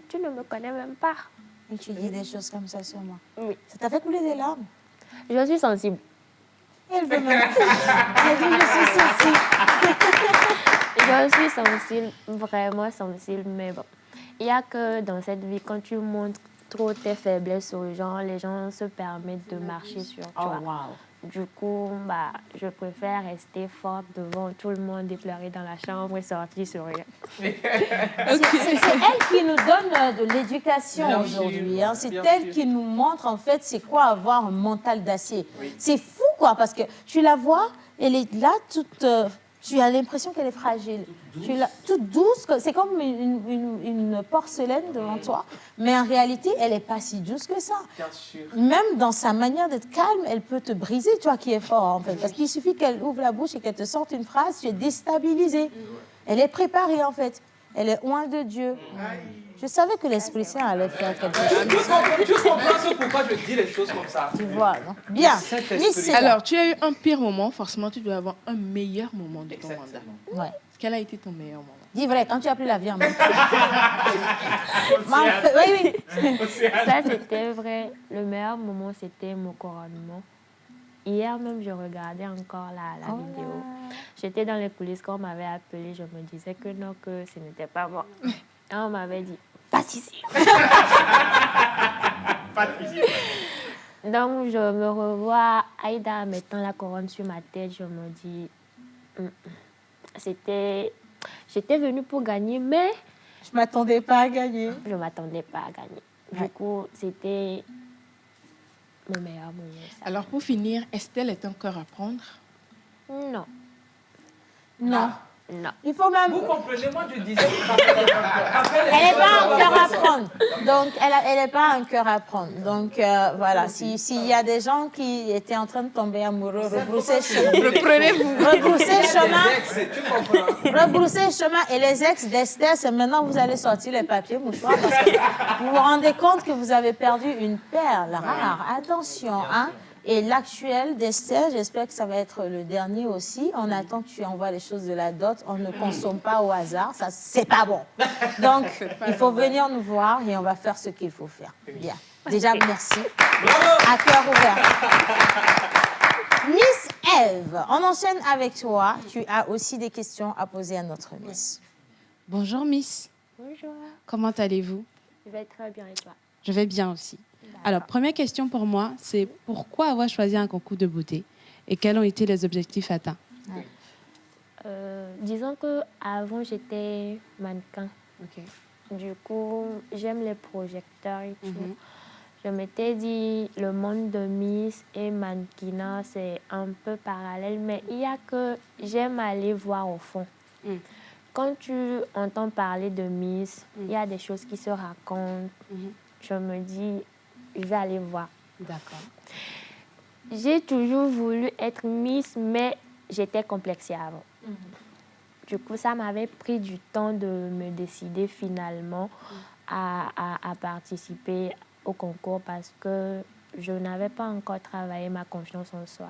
tu ne me connais même pas. Et tu dis des choses comme ça sur moi. Oui. Ça t'a fait couler des larmes? Je suis sensible. Elle veut même. Elle dit, je suis sensible. Je suis sensible, vraiment sensible, mais bon. Il n'y a que dans cette vie, quand tu montres trop tes faiblesses aux gens, les gens se permettent de marcher sur toi. Oh, wow. Du coup, je préfère rester forte devant tout le monde et pleurer dans la chambre et sortir sur rien. C'est elle qui nous donne de l'éducation Bien aujourd'hui. sûr, Hein. C'est bien elle sûr. qui nous montre en fait c'est quoi avoir un mental d'acier. C'est fou quoi, parce que tu la vois, elle est là toute... tu as l'impression qu'elle est fragile. Tu l'as toute douce, c'est comme une porcelaine devant toi. Mais en réalité, elle n'est pas si douce que ça. Bien sûr. Même dans sa manière d'être calme, elle peut te briser, toi qui es fort en fait. Parce qu'il suffit qu'elle ouvre la bouche et qu'elle te sorte une phrase, tu es déstabilisé. Elle est préparée en fait. Elle est loin de Dieu. Je savais que l'Esprit Saint allait faire quelque chose. Tu comprends pourquoi je dis les choses comme ça? Tu vois, non? Bien. Miss Céla. Alors, tu as eu un pire moment, forcément, tu dois avoir un meilleur moment de ton mandat. Ouais. Quel a été ton meilleur moment? Dis vrai, quand tu as pris l'avion. Oui. Ça, c'était vrai. Le meilleur moment, c'était mon couronnement. Hier même, je regardais encore la vidéo. J'étais dans les coulisses quand on m'avait appelé. Je me disais que non, que ce n'était pas moi. Et on m'avait dit, passe ici. Donc, je me revois Aïda mettant la couronne sur ma tête. Je me dis, j'étais venue pour gagner, mais Je ne m'attendais pas à gagner. je ne m'attendais pas à gagner. Du coup, c'était mon meilleur moment. Ça. Alors, pour finir, Estelle est un cœur à prendre? Non. Non. Non. Il faut même... Vous comprenez, moi je disais... Elle n'est pas un cœur à prendre. Donc, elle n'est pas un cœur à prendre. Donc, voilà, s'il y a des gens qui étaient en train de tomber amoureux, rebroussez chemin. Rebroussez chemin. Rebroussez chemin. Et les ex d'Esther, c'est maintenant que vous allez sortir les papiers mouchoirs parce que vous vous rendez compte que vous avez perdu une perle rare. Attention, hein. Et l'actuel d'Esther, j'espère que ça va être le dernier aussi. On attend que tu envoies les choses de la dot. On ne consomme pas au hasard. Ça, c'est pas bon. Donc, il faut venir nous voir et on va faire ce qu'il faut faire. Bien. Déjà, merci. À cœur ouvert. Miss Eve, on enchaîne avec toi. Tu as aussi des questions à poser à notre Miss. Bonjour Miss. Bonjour. Comment allez-vous? Je vais très bien et toi? Je vais bien aussi. Alors, première question pour moi, c'est pourquoi avoir choisi un concours de beauté et quels ont été les objectifs atteints? Disons qu'avant, j'étais mannequin. Du coup, j'aime les projecteurs et tout. Je m'étais dit, le monde de Miss et mannequinat, c'est un peu parallèle, mais il y a que j'aime aller voir au fond. Quand tu entends parler de Miss, il y a des choses qui se racontent. Je me dis, je vais aller voir. D'accord. J'ai toujours voulu être Miss, mais j'étais complexée avant. Du coup, ça m'avait pris du temps de me décider finalement à participer au concours parce que je n'avais pas encore travaillé ma confiance en soi.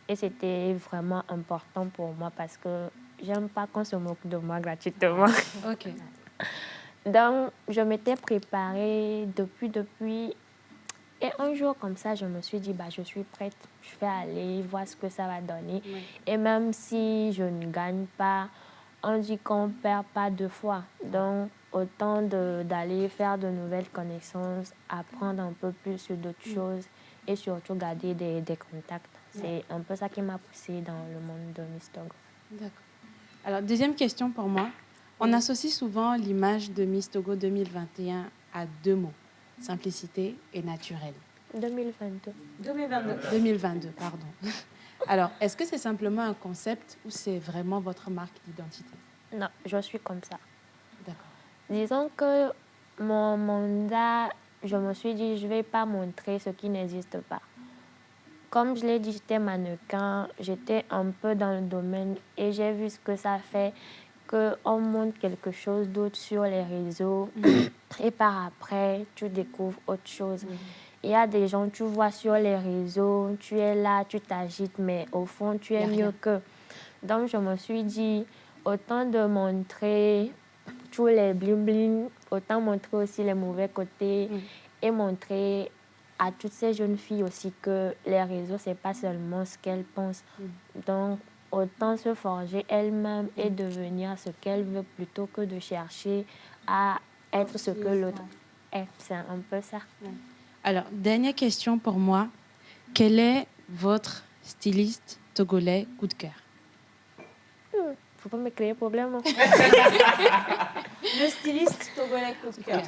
Et c'était vraiment important pour moi parce que j'aime pas qu'on se moque de moi gratuitement. Ok. Donc, je m'étais préparée depuis. Et un jour, comme ça, je me suis dit, je suis prête. Je vais aller voir ce que ça va donner. Oui. Et même si je ne gagne pas, on dit qu'on ne perd pas deux fois. Donc, autant d'aller faire de nouvelles connaissances, apprendre un peu plus sur d'autres choses et surtout garder des contacts. C'est un peu ça qui m'a poussée dans le monde de Miss Togo. D'accord. Alors, deuxième question pour moi. On associe souvent l'image de Miss Togo 2021 à deux mots, simplicité et naturel. 2022. 2022, pardon. Alors, est-ce que c'est simplement un concept ou c'est vraiment votre marque d'identité? Non, je suis comme ça. D'accord. Disons que mon mandat, je me suis dit, je ne vais pas montrer ce qui n'existe pas. Comme je l'ai dit, j'étais mannequin, j'étais un peu dans le domaine et j'ai vu ce que ça fait qu'on montre quelque chose d'autre sur les réseaux et par après, tu découvres autre chose. Il y a des gens, tu vois sur les réseaux, tu es là, tu t'agites, mais au fond, tu es mieux qu'eux. Donc, je me suis dit, autant de montrer tous les bling-bling, autant montrer aussi les mauvais côtés et montrer à toutes ces jeunes filles aussi que les réseaux, ce n'est pas seulement ce qu'elles pensent. Donc, autant se forger elle-même et devenir ce qu'elle veut plutôt que de chercher à être ce que l'autre est. C'est un peu ça. Alors, dernière question pour moi. Quel est votre styliste togolais coup de cœur? Faut pas me créer problème. Le styliste togolais coup de cœur.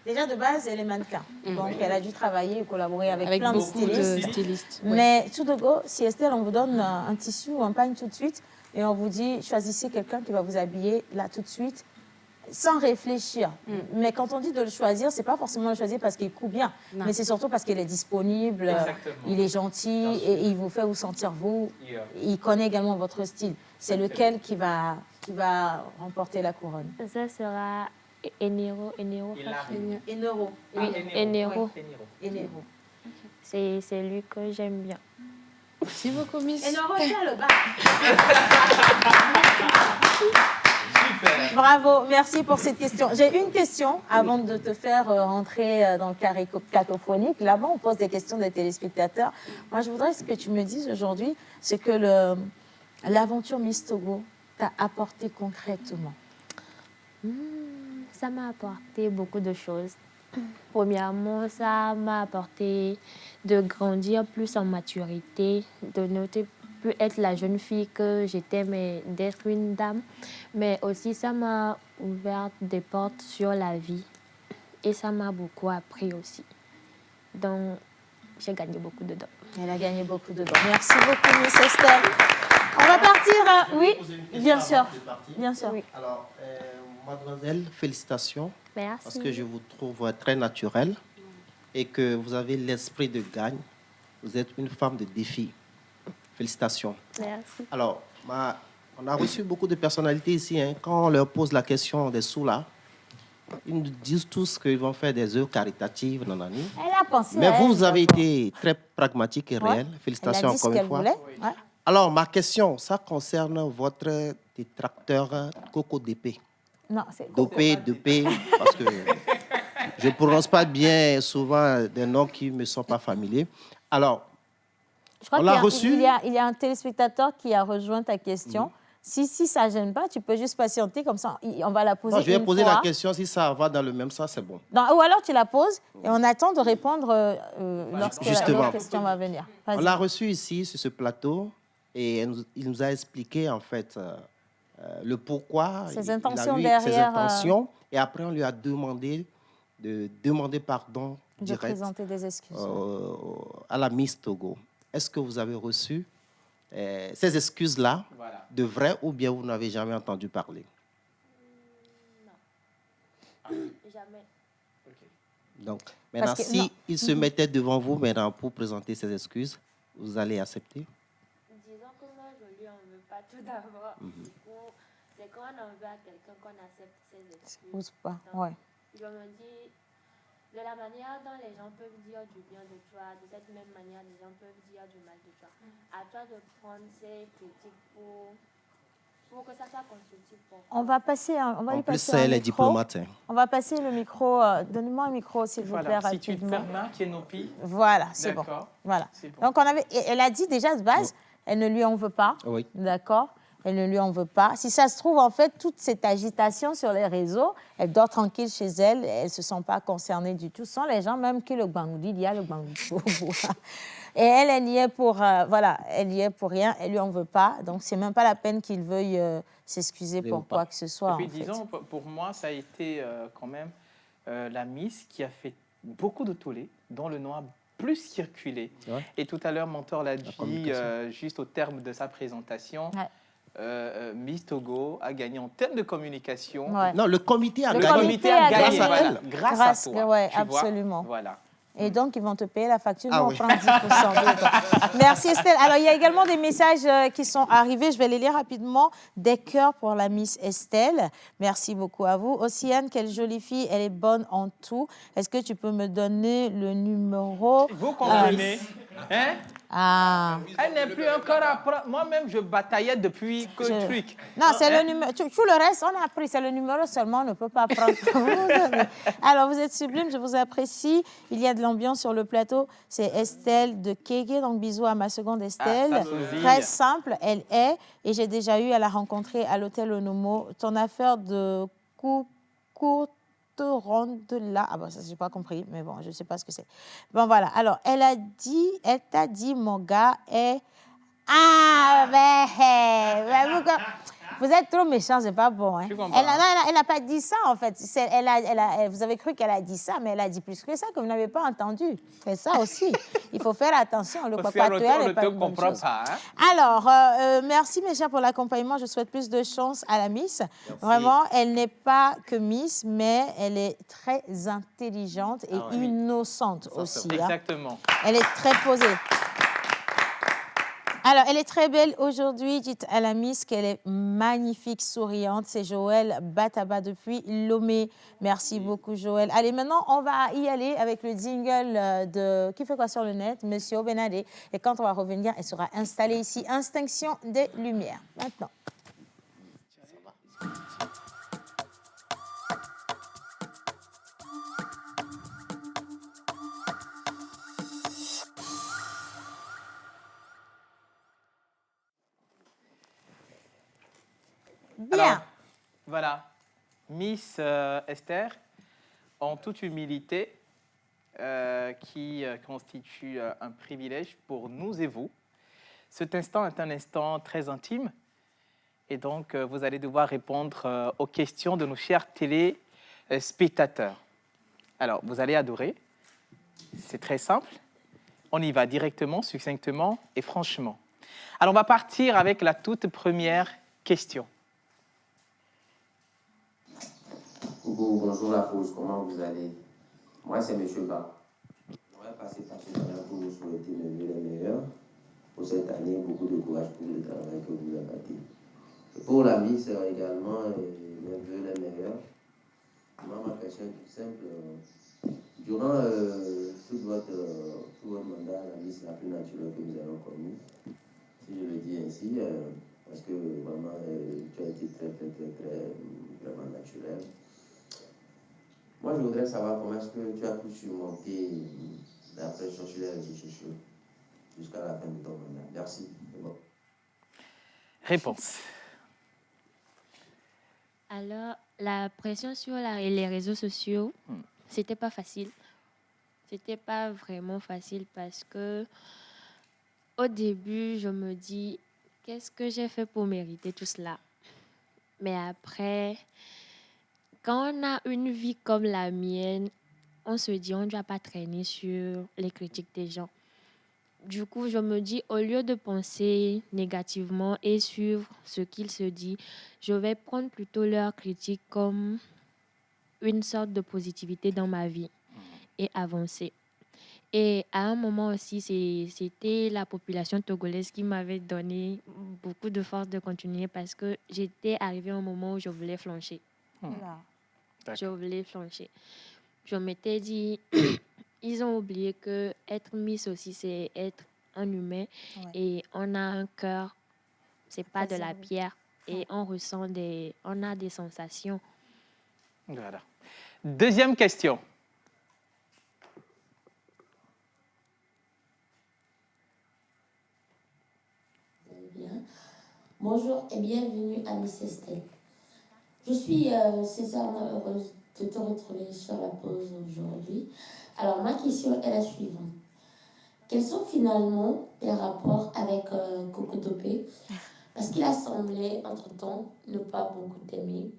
Déjà, de base, elle est mannequin. Donc, elle a dû travailler et collaborer avec plein de stylistes. Mais tout de go, si Estelle, on vous donne un tissu ou un pagne tout de suite et on vous dit, choisissez quelqu'un qui va vous habiller là tout de suite, sans réfléchir. Mais quand on dit de le choisir, c'est pas forcément le choisir parce qu'il coûte bien, mais c'est surtout parce qu'il est disponible, il est gentil et il vous fait vous sentir vous. Il connaît également votre style. C'est lequel qui va remporter la couronne? Ça sera Enero. Enero. Oui, Enero. Enero. C'est lui que j'aime bien. Merci beaucoup, Miss. Enero, tiens le bas. Bravo, merci pour cette question. J'ai une question avant de te faire rentrer dans le carré cacophonique. Là-bas, on pose des questions des téléspectateurs. Moi, je voudrais que tu me dises aujourd'hui ce que l'aventure Miss Togo t'a apporté concrètement. Ça m'a apporté beaucoup de choses. Premièrement, ça m'a apporté de grandir plus en maturité, de noter plus être la jeune fille que j'étais, mais d'être une dame. Mais aussi, ça m'a ouvert des portes sur la vie et ça m'a beaucoup appris aussi. Donc, j'ai gagné beaucoup dedans. Elle a gagné beaucoup dedans. Merci beaucoup, Miss Estelle. On va partir. Oui, bien sûr. Bien sûr. Oui. Alors, mademoiselle, félicitations. Merci. Parce que je vous trouve très naturelle et que vous avez l'esprit de gagne. Vous êtes une femme de défi. Félicitations. Merci. Alors, on a reçu beaucoup de personnalités ici. Hein. Quand on leur pose la question des sous là, ils nous disent tous qu'ils vont faire des œuvres caritatives, nanani. Elle a pensé. Mais vous avez été très pragmatique et réel. Félicitations encore une fois. Ouais. Alors, ma question, ça concerne votre détracteur Coco DP. Non, c'est Dopé, parce que je ne prononce pas bien souvent des noms qui ne me sont pas familiers. Alors, je crois on l'a reçu. Il y a un téléspectateur qui a rejoint ta question. Si ça ne gêne pas, tu peux juste patienter comme ça. On va la poser. Non, je vais poser la question. Si ça va dans le même sens, c'est bon. Non, ou alors tu la poses et on attend de répondre lorsque la question va venir. On l'a reçu ici, sur ce plateau, et il nous a expliqué, en fait, le pourquoi. Ses intentions il a eu ses derrière. intentions. Et après, on lui a demandé de demander pardon direct. De présenter des excuses. À la Miss Togo. Est-ce que vous avez reçu ces excuses-là, de vrai, ou bien vous n'avez jamais entendu parler? Non. Jamais. Donc, maintenant, s'il se mettait devant vous maintenant pour présenter ses excuses, vous allez accepter? Disons que moi, je lui en veux pas tout d'abord. Du coup, c'est quand on en veut à quelqu'un qu'on accepte ses excuses. Ou pas, ouais. Je me dis, de la manière dont les gens peuvent dire du bien de toi, de cette même manière, les gens peuvent dire du mal de toi. À toi de prendre ces critiques pour que ça soit constructif. On va passer, on va lui passer elle est diplomate. Hein. On va passer le micro. Donnez-moi un micro, s'il vous plaît, si tu rapidement. te permets, qui est nos filles. Voilà, c'est bon. Voilà. Donc, elle a dit déjà de base, elle ne lui en veut pas. Oui. D'accord? Elle ne lui en veut pas. Si ça se trouve, en fait, toute cette agitation sur les réseaux, elle dort tranquille chez elle, elle ne se sent pas concernée du tout. Ce sont les gens même qui le bangoudis, il y a le bangoudis. Et elle y est pour, elle y est pour rien, elle lui en veut pas. Donc, c'est même pas la peine qu'il veuille s'excuser pour quoi que ce soit. Et puis, disons, pour moi, ça a été quand même la Miss qui a fait beaucoup de tollé, dont le nom a plus circulé. Ouais. Et tout à l'heure, Mentor l'a dit, juste au terme de sa présentation. Ouais. Miss Togo a gagné en termes de communication. Ouais. Non, le comité a gagné. Le comité a gagné grâce à toi. Oui, absolument. Voilà. Et donc, ils vont te payer la facture, on prend 10%. Merci Estelle. Alors, il y a également des messages qui sont arrivés. Je vais les lire rapidement. Des cœurs pour la Miss Estelle. Merci beaucoup à vous. Océane, quelle jolie fille. Elle est bonne en tout. Est-ce que tu peux me donner le numéro? Vous comprenez hein? Ah. Elle n'est plus encore à prendre. Moi-même, je bataillais depuis que le truc. Non, c'est le numéro. Tout le reste, on a pris. C'est le numéro seulement, on ne peut pas prendre. Alors, vous êtes sublime, je vous apprécie. Il y a de l'ambiance sur le plateau. C'est Estelle de Kégué. Donc, bisous à ma seconde Estelle. Très simple, elle est. Et j'ai déjà eu à la rencontrer à l'hôtel Onomo. Ton affaire de courte ronde là. Ah bon, ça, j'ai pas compris, mais bon, je sais pas ce que c'est. Bon, voilà. Alors, elle t'a dit, mon gars est... Ah, ben, vous êtes trop méchants, c'est pas bon. Hein. Elle n'a pas dit ça, en fait. Vous avez cru qu'elle a dit ça, mais elle a dit plus que ça, que vous n'avez pas entendu. C'est ça aussi. Il faut faire attention. Le papatouillage n'est pas une bonne chose. Hein? Alors, merci, mes chers, pour l'accompagnement. Je souhaite plus de chance à la Miss. Merci. Vraiment, elle n'est pas que Miss, mais elle est très intelligente et innocente aussi. Exactement. Hein. Elle est très posée. Alors, elle est très belle aujourd'hui. Dites à la Miss qu'elle est magnifique, souriante. C'est Joël Bataba depuis Lomé. Merci beaucoup, Joël. Allez, maintenant, on va y aller avec le jingle de Qui fait quoi sur le net, Monsieur Benadé. Et quand on va revenir, elle sera installée ici. Extinction des Lumières. Maintenant. Bien. Alors, voilà. Miss Esther, en toute humilité, qui constitue un privilège pour nous et vous. Cet instant est un instant très intime et donc vous allez devoir répondre aux questions de nos chers téléspectateurs. Alors, vous allez adorer. C'est très simple. On y va directement, succinctement et franchement. Alors, on va partir avec la toute première question. Coucou, bonjour la pause, comment vous allez? Moi, c'est M. Ba. J'aurais passé par ce moment pour vous souhaiter le mieux les meilleurs. Pour cette année, beaucoup de courage pour le travail que vous abattez. Et pour la Miss également, mes vœux les meilleurs. Moi, ma question est toute simple. Durant tout votre mandat, la Miss la plus naturelle que nous avons connue, si je le dis ainsi, parce que vraiment, tu as été très, vraiment naturelle. Moi, je voudrais savoir comment est-ce que tu as pu surmonter la pression sur les réseaux sociaux jusqu'à la fin de ton mandat. Merci. Bon. Réponse. Alors, la pression sur les réseaux sociaux, c'était pas facile. C'était pas vraiment facile parce que au début, je me dis, qu'est-ce que j'ai fait pour mériter tout cela? Mais après, quand on a une vie comme la mienne, on se dit, on ne doit pas traîner sur les critiques des gens. Du coup, je me dis, au lieu de penser négativement et suivre ce qu'ils se disent, je vais prendre plutôt leurs critiques comme une sorte de positivité dans ma vie et avancer. Et à un moment aussi, c'était la population togolaise qui m'avait donné beaucoup de force de continuer parce que j'étais arrivée à un moment où je voulais flancher. Je voulais flancher. Je m'étais dit, ils ont oublié que être Miss aussi, c'est être un humain et on a un cœur, c'est pas de la pierre et on a des sensations. Voilà. Deuxième question. Bien. Bonjour et bienvenue à Miss Estelle. Je suis sincèrement heureuse de te retrouver sur la pause aujourd'hui. Alors, ma question est la suivante. Quels sont finalement tes rapports avec Coco Topé? Parce qu'il a semblé, entre-temps, ne pas beaucoup t'aimer.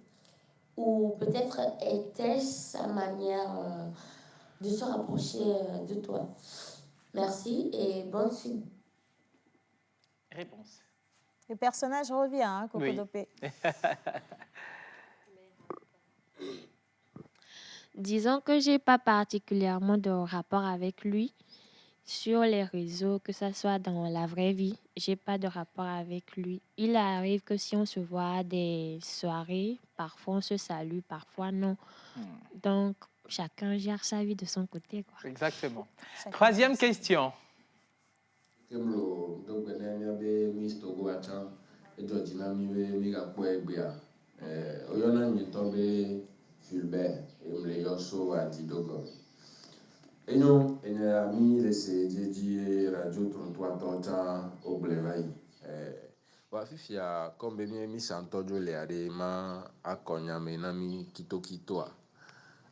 Ou peut-être était-ce sa manière de se rapprocher de toi? Merci et bonne suite. Réponse. Le personnage revient, hein, Coco Topé. Disons que je n'ai pas particulièrement de rapport avec lui sur les réseaux, que ce soit dans la vraie vie. Je n'ai pas de rapport avec lui. Il arrive que si on se voit à des soirées, parfois on se salue, parfois non. Donc, chacun gère sa vie de son côté, quoi. Exactement. Troisième question. Fulbert et me yoso a dit dogo. Et nous, il y a mis les CDJ radio 33 tontan au Blévaï. Wa fifia comme bien mis santojo le adema akonya menami kito a.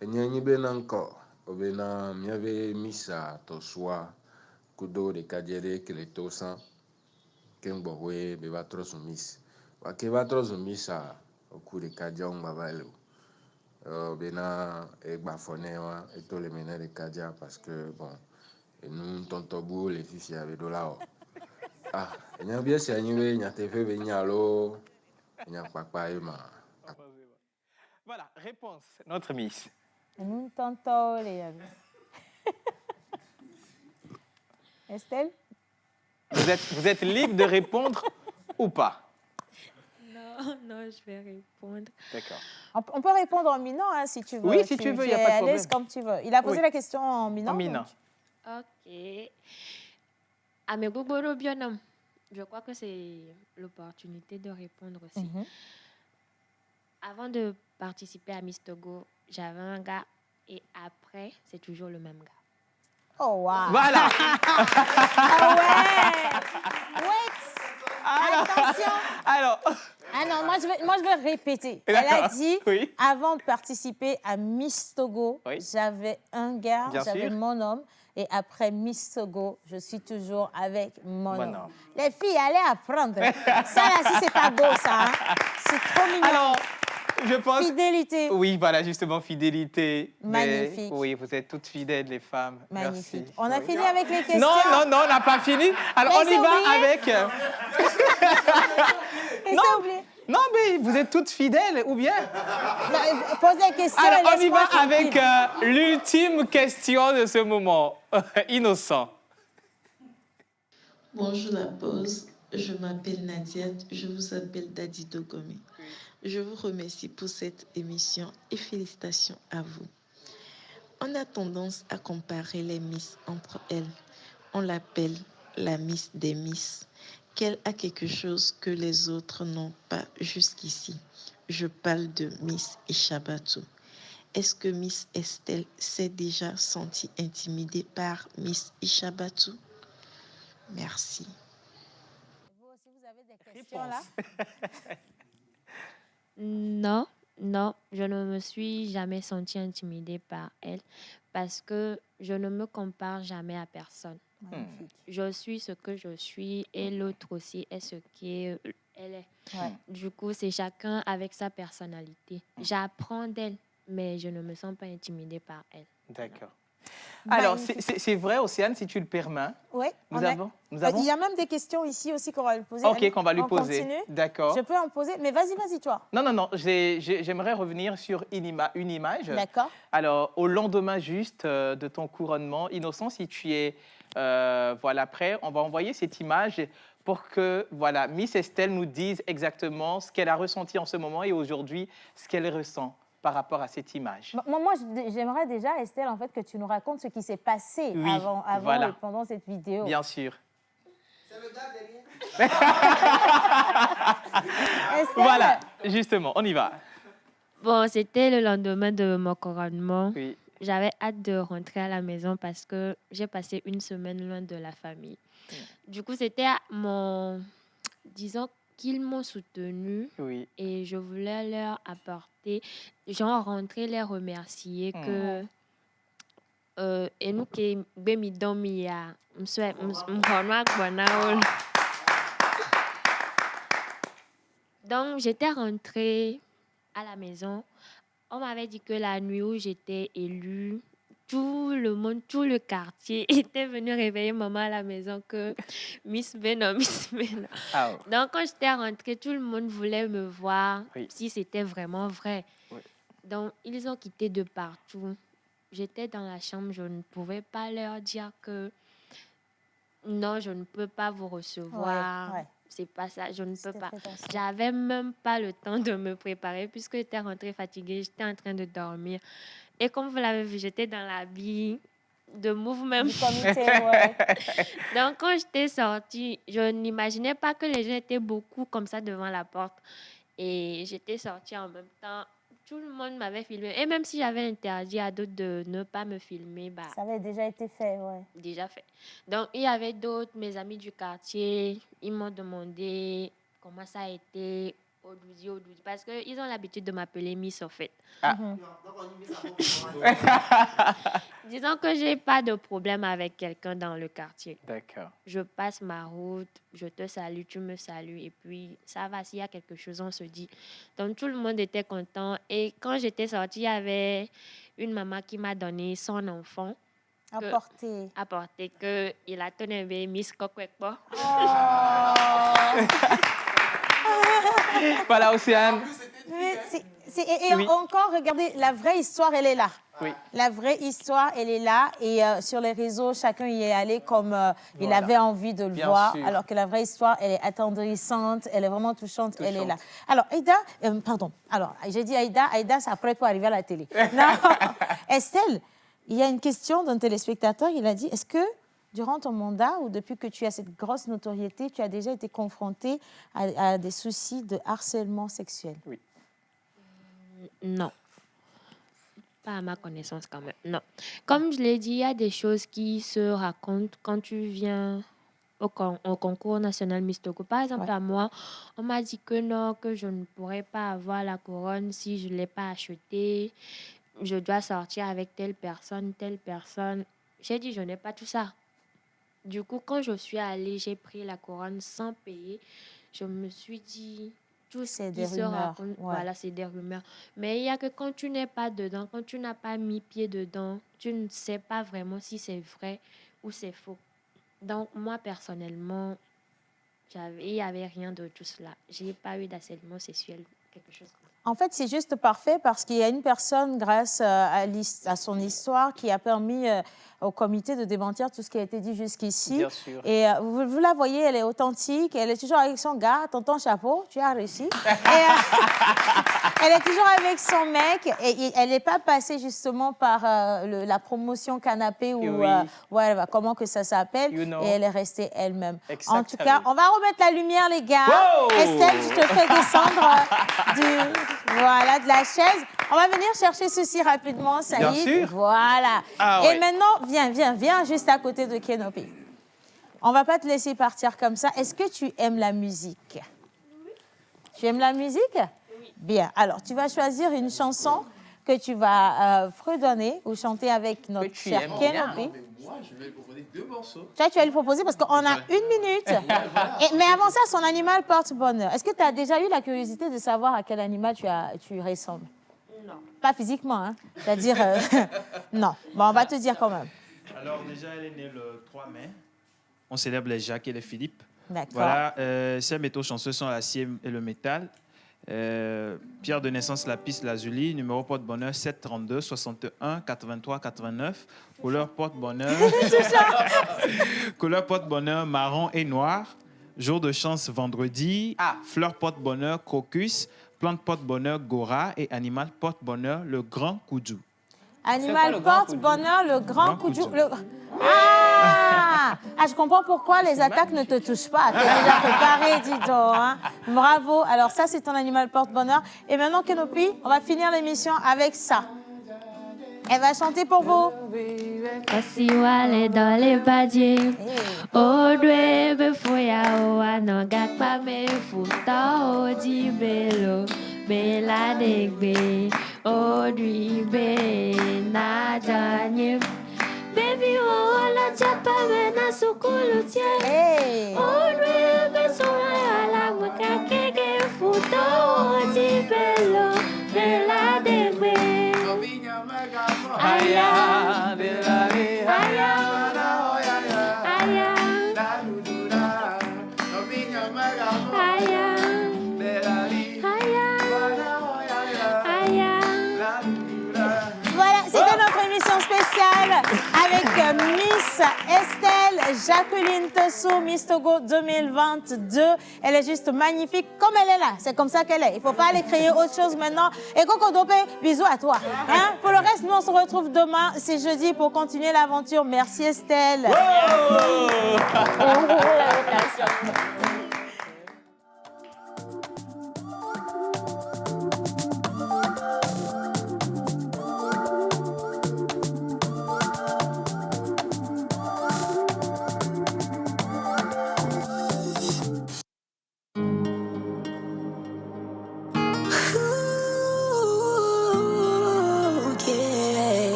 Enyanyi benanko obena miave misa toswa kudo de kajere keletosan kembo we beba trosumis. Wa keba trosumisa oku de kaja ngbabailo. Bena egbafonema et tous les ménages de Kadia parce que bon nous tontobou les filles avec de là ah il y a bien c'est animé il y a TV benyalo il y a papa et ma. Voilà, réponse. Notre Miss. Nous t'entendons les amis. Estelle? Vous êtes libre de répondre ou pas? Non, je vais répondre. D'accord. On peut répondre en minant, hein, si tu veux. Oui, si tu veux, il n'y a pas de problème. Comme tu veux. Il a posé la question en minant. En minant. Ok. Amegogoro Bionam. Je crois que c'est l'opportunité de répondre aussi. Avant de participer à Miss Togo, j'avais un gars et après, c'est toujours le même gars. Oh, wow. Voilà. Ah ouais. Wait. Attention. Alors. Ah non, moi je vais répéter. Elle a dit, avant de participer à Miss Togo, j'avais un gars, j'avais mon homme. Et après Miss Togo, je suis toujours avec mon homme. Les filles, allez apprendre. Ça là, si c'est pas beau, ça. Hein? C'est trop mignon. Alors, je pense... Fidélité. Oui, voilà, justement, fidélité. Magnifique. Oui, vous êtes toutes fidèles, les femmes. Magnifique. Merci. On a fini avec les questions. Non, on n'a pas fini. Alors, Mais on y c'est va oublié. avec... C'est oublié. Non, mais vous êtes toutes fidèles, ou bien? Pose la question. Alors, et on y laisse-moi va avec tranquille. l'ultime question de ce moment. Innocent. Bonjour la pause, je m'appelle Nadia, je vous appelle Daddy Dogomé. Je vous remercie pour cette émission et félicitations à vous. On a tendance à comparer les Miss entre elles. On l'appelle la Miss des Miss, qu'elle a quelque chose que les autres n'ont pas jusqu'ici. Je parle de Miss Ishabatu. Est-ce que Miss Estelle s'est déjà sentie intimidée par Miss Ishabatu? Merci. Vous aussi, vous avez des questions là? Non, non, je ne me suis jamais sentie intimidée par elle parce que je ne me compare jamais à personne. Magnifique. Je suis ce que je suis et l'autre aussi est ce qu'elle est. Ouais. Du coup, c'est chacun avec sa personnalité. J'apprends d'elle, mais je ne me sens pas intimidée par elle. D'accord. Alors, Magnifique. c'est vrai, Océane, si tu le permets. Oui. Nous avons. Il y a même des questions ici aussi qu'on va lui poser. OK, qu'on va lui On poser. continue. D'accord. Je peux en poser, mais vas-y, toi. Non, j'aimerais revenir sur une image. D'accord. Alors, au lendemain juste de ton couronnement, Innocent, si tu es prêt, on va envoyer cette image pour que Miss Estelle nous dise exactement ce qu'elle a ressenti en ce moment et aujourd'hui, ce qu'elle ressent par rapport à cette image. Moi, j'aimerais déjà, Estelle, en fait, que tu nous racontes ce qui s'est passé Oui, avant voilà. et pendant cette vidéo. Bien sûr. C'est le gars derrière. Estelle, Voilà, justement, on y va. Bon, c'était le lendemain de mon couronnement. Oui. J'avais hâte de rentrer à la maison parce que j'ai passé une semaine loin de la famille. Du coup, c'était disons qu'ils m'ont soutenue Oui. et je voulais leur apporter, genre rentrer, les remercier que et nous qui bemi domi ya donc j'étais rentrée à la maison. On m'avait dit que la nuit où j'étais élue, tout le monde, tout le quartier était venu réveiller maman à la maison que Miss Beno. Ah, Donc, quand j'étais rentrée, tout le monde voulait me voir Oui. si c'était vraiment vrai. Oui. Donc, ils ont quitté de partout. J'étais dans la chambre, je ne pouvais pas leur dire que non, je ne peux pas vous recevoir. Ouais. C'est pas ça, je ne peux C'était pas. prétentieux. J'avais même pas le temps de me préparer puisque j'étais rentrée fatiguée, j'étais en train de dormir. Et comme vous l'avez vu, j'étais dans l'habit de mouvement. Du comité, ouais. Donc, quand j'étais sortie, je n'imaginais pas que les gens étaient beaucoup comme ça devant la porte. Et j'étais sortie en même temps. Tout le monde m'avait filmé. Et même si j'avais interdit à d'autres de ne pas me filmer, Ça avait déjà été fait, ouais. déjà fait. Donc, il y avait d'autres, mes amis du quartier, ils m'ont demandé comment ça a été, Odouzi, parce qu'ils ont l'habitude de m'appeler Miss, en fait. Ah. Disons que j'ai pas de problème avec quelqu'un dans le quartier. D'accord. Je passe ma route, je te salue, tu me salues, et puis ça va, s'il y a quelque chose, on se dit. Donc, tout le monde était content. Et quand j'étais sortie, il y avait une maman qui m'a donné son enfant. Apporté. Il a tenu Miss Kokwekbo. Voilà, Océane. Et Oui. encore, regardez, la vraie histoire, elle est là. Oui. La vraie histoire, elle est là. Et sur les réseaux, chacun y est allé comme il Voilà. avait envie de le Bien voir. sûr. Alors que la vraie histoire, elle est attendrissante, elle est vraiment touchante, elle est là. Alors, Aïda, pardon. Alors, j'ai dit Aïda, c'est après pour arriver à la télé. Non, Estelle, il y a une question d'un téléspectateur. Il a dit, est-ce que durant ton mandat ou depuis que tu as cette grosse notoriété, tu as déjà été confrontée à des soucis de harcèlement sexuel? Oui. Non. Pas à ma connaissance quand même, non. Comme je l'ai dit, il y a des choses qui se racontent quand tu viens au concours national Miss Togo. Par exemple, à moi, on m'a dit que non, que je ne pourrais pas avoir la couronne si je ne l'ai pas achetée. Je dois sortir avec telle personne, telle personne. J'ai dit, je n'ai pas tout ça. Du coup, quand je suis allée, j'ai pris la couronne sans payer. Je me suis dit, tout ce C'est qui des se rumeurs, raconte, ouais. voilà, c'est des rumeurs. Mais il y a que quand tu n'es pas dedans, quand tu n'as pas mis pied dedans, tu ne sais pas vraiment si c'est vrai ou c'est faux. Donc, moi, personnellement, il n'y avait rien de tout cela. Je n'ai pas eu d'harcèlement sexuel, quelque chose comme ça. En fait, c'est juste parfait parce qu'il y a une personne, grâce à son histoire, qui a permis au comité de démentir tout ce qui a été dit jusqu'ici. Bien sûr. Et vous la voyez, elle est authentique, elle est toujours avec son gars, tonton chapeau, tu as réussi. Elle est toujours avec son mec et elle n'est pas passée justement par la promotion canapé ou comment que ça s'appelle. You know. Et elle est restée elle-même. Exactement. En tout cas, on va remettre la lumière, les gars. Wow! Estelle, je te fais descendre de la chaise. On va venir chercher ceci rapidement, Saïd. Bien sûr. Voilà. Ah et ouais. maintenant, viens juste à côté de Kenopi. On ne va pas te laisser partir comme ça. Est-ce que tu aimes la musique? Tu aimes la musique? Oui. Bien. Alors, tu vas choisir une chanson que tu vas fredonner ou chanter avec notre cher Kenopi. Moi, je vais proposer 2 morceaux. Tu vas lui proposer parce qu'on a 1 minute. Mais avant ça, son animal porte bonheur. Est-ce que tu as déjà eu la curiosité de savoir à quel animal tu ressembles? Non. Pas physiquement, hein? C'est-à-dire... non. Bon, on va te dire quand même. Alors déjà, elle est née le 3 mai. On célèbre les Jacques et les Philippe. D'accord. Voilà, ces métaux chanceux sont l'acier et le métal. Pierre de naissance, lapis lazuli, numéro porte-bonheur 732 61 83 89. Couleur porte-bonheur. Couleur porte-bonheur marron et noir. Jour de chance vendredi. Fleur porte-bonheur crocus. Plante porte-bonheur gora et animal porte-bonheur le grand koudou. Animal porte-bonheur, le grand koudou. Je comprends pourquoi les attaques ne te touchent pas. Tu es déjà préparé, dis donc. Hein? Bravo. Alors ça, c'est ton animal porte-bonheur. Et maintenant, Kenopi, on va finir l'émission avec ça. Elle va chanter pour vous. Kasi wale dans les badiers, odwe befoya oano gakpa me futa odi belo, bela degbe, odwi be na danye. Baby wala chapa me na sukulu tie, odwe besoya ala muka keke futa odi belo, bela degbe. Aya, belare, aya, Voilà, c'était notre émission spéciale avec Miss Estelle Jacqueline Tosso, Miss Togo 2022. Elle est juste magnifique comme elle est là. C'est comme ça qu'elle est. Il ne faut pas aller créer autre chose maintenant. Et Coco Dopé, bisous à toi. Hein? Pour le reste, nous, on se retrouve demain. C'est jeudi pour continuer l'aventure. Merci Estelle.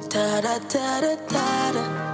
Da da da da da da.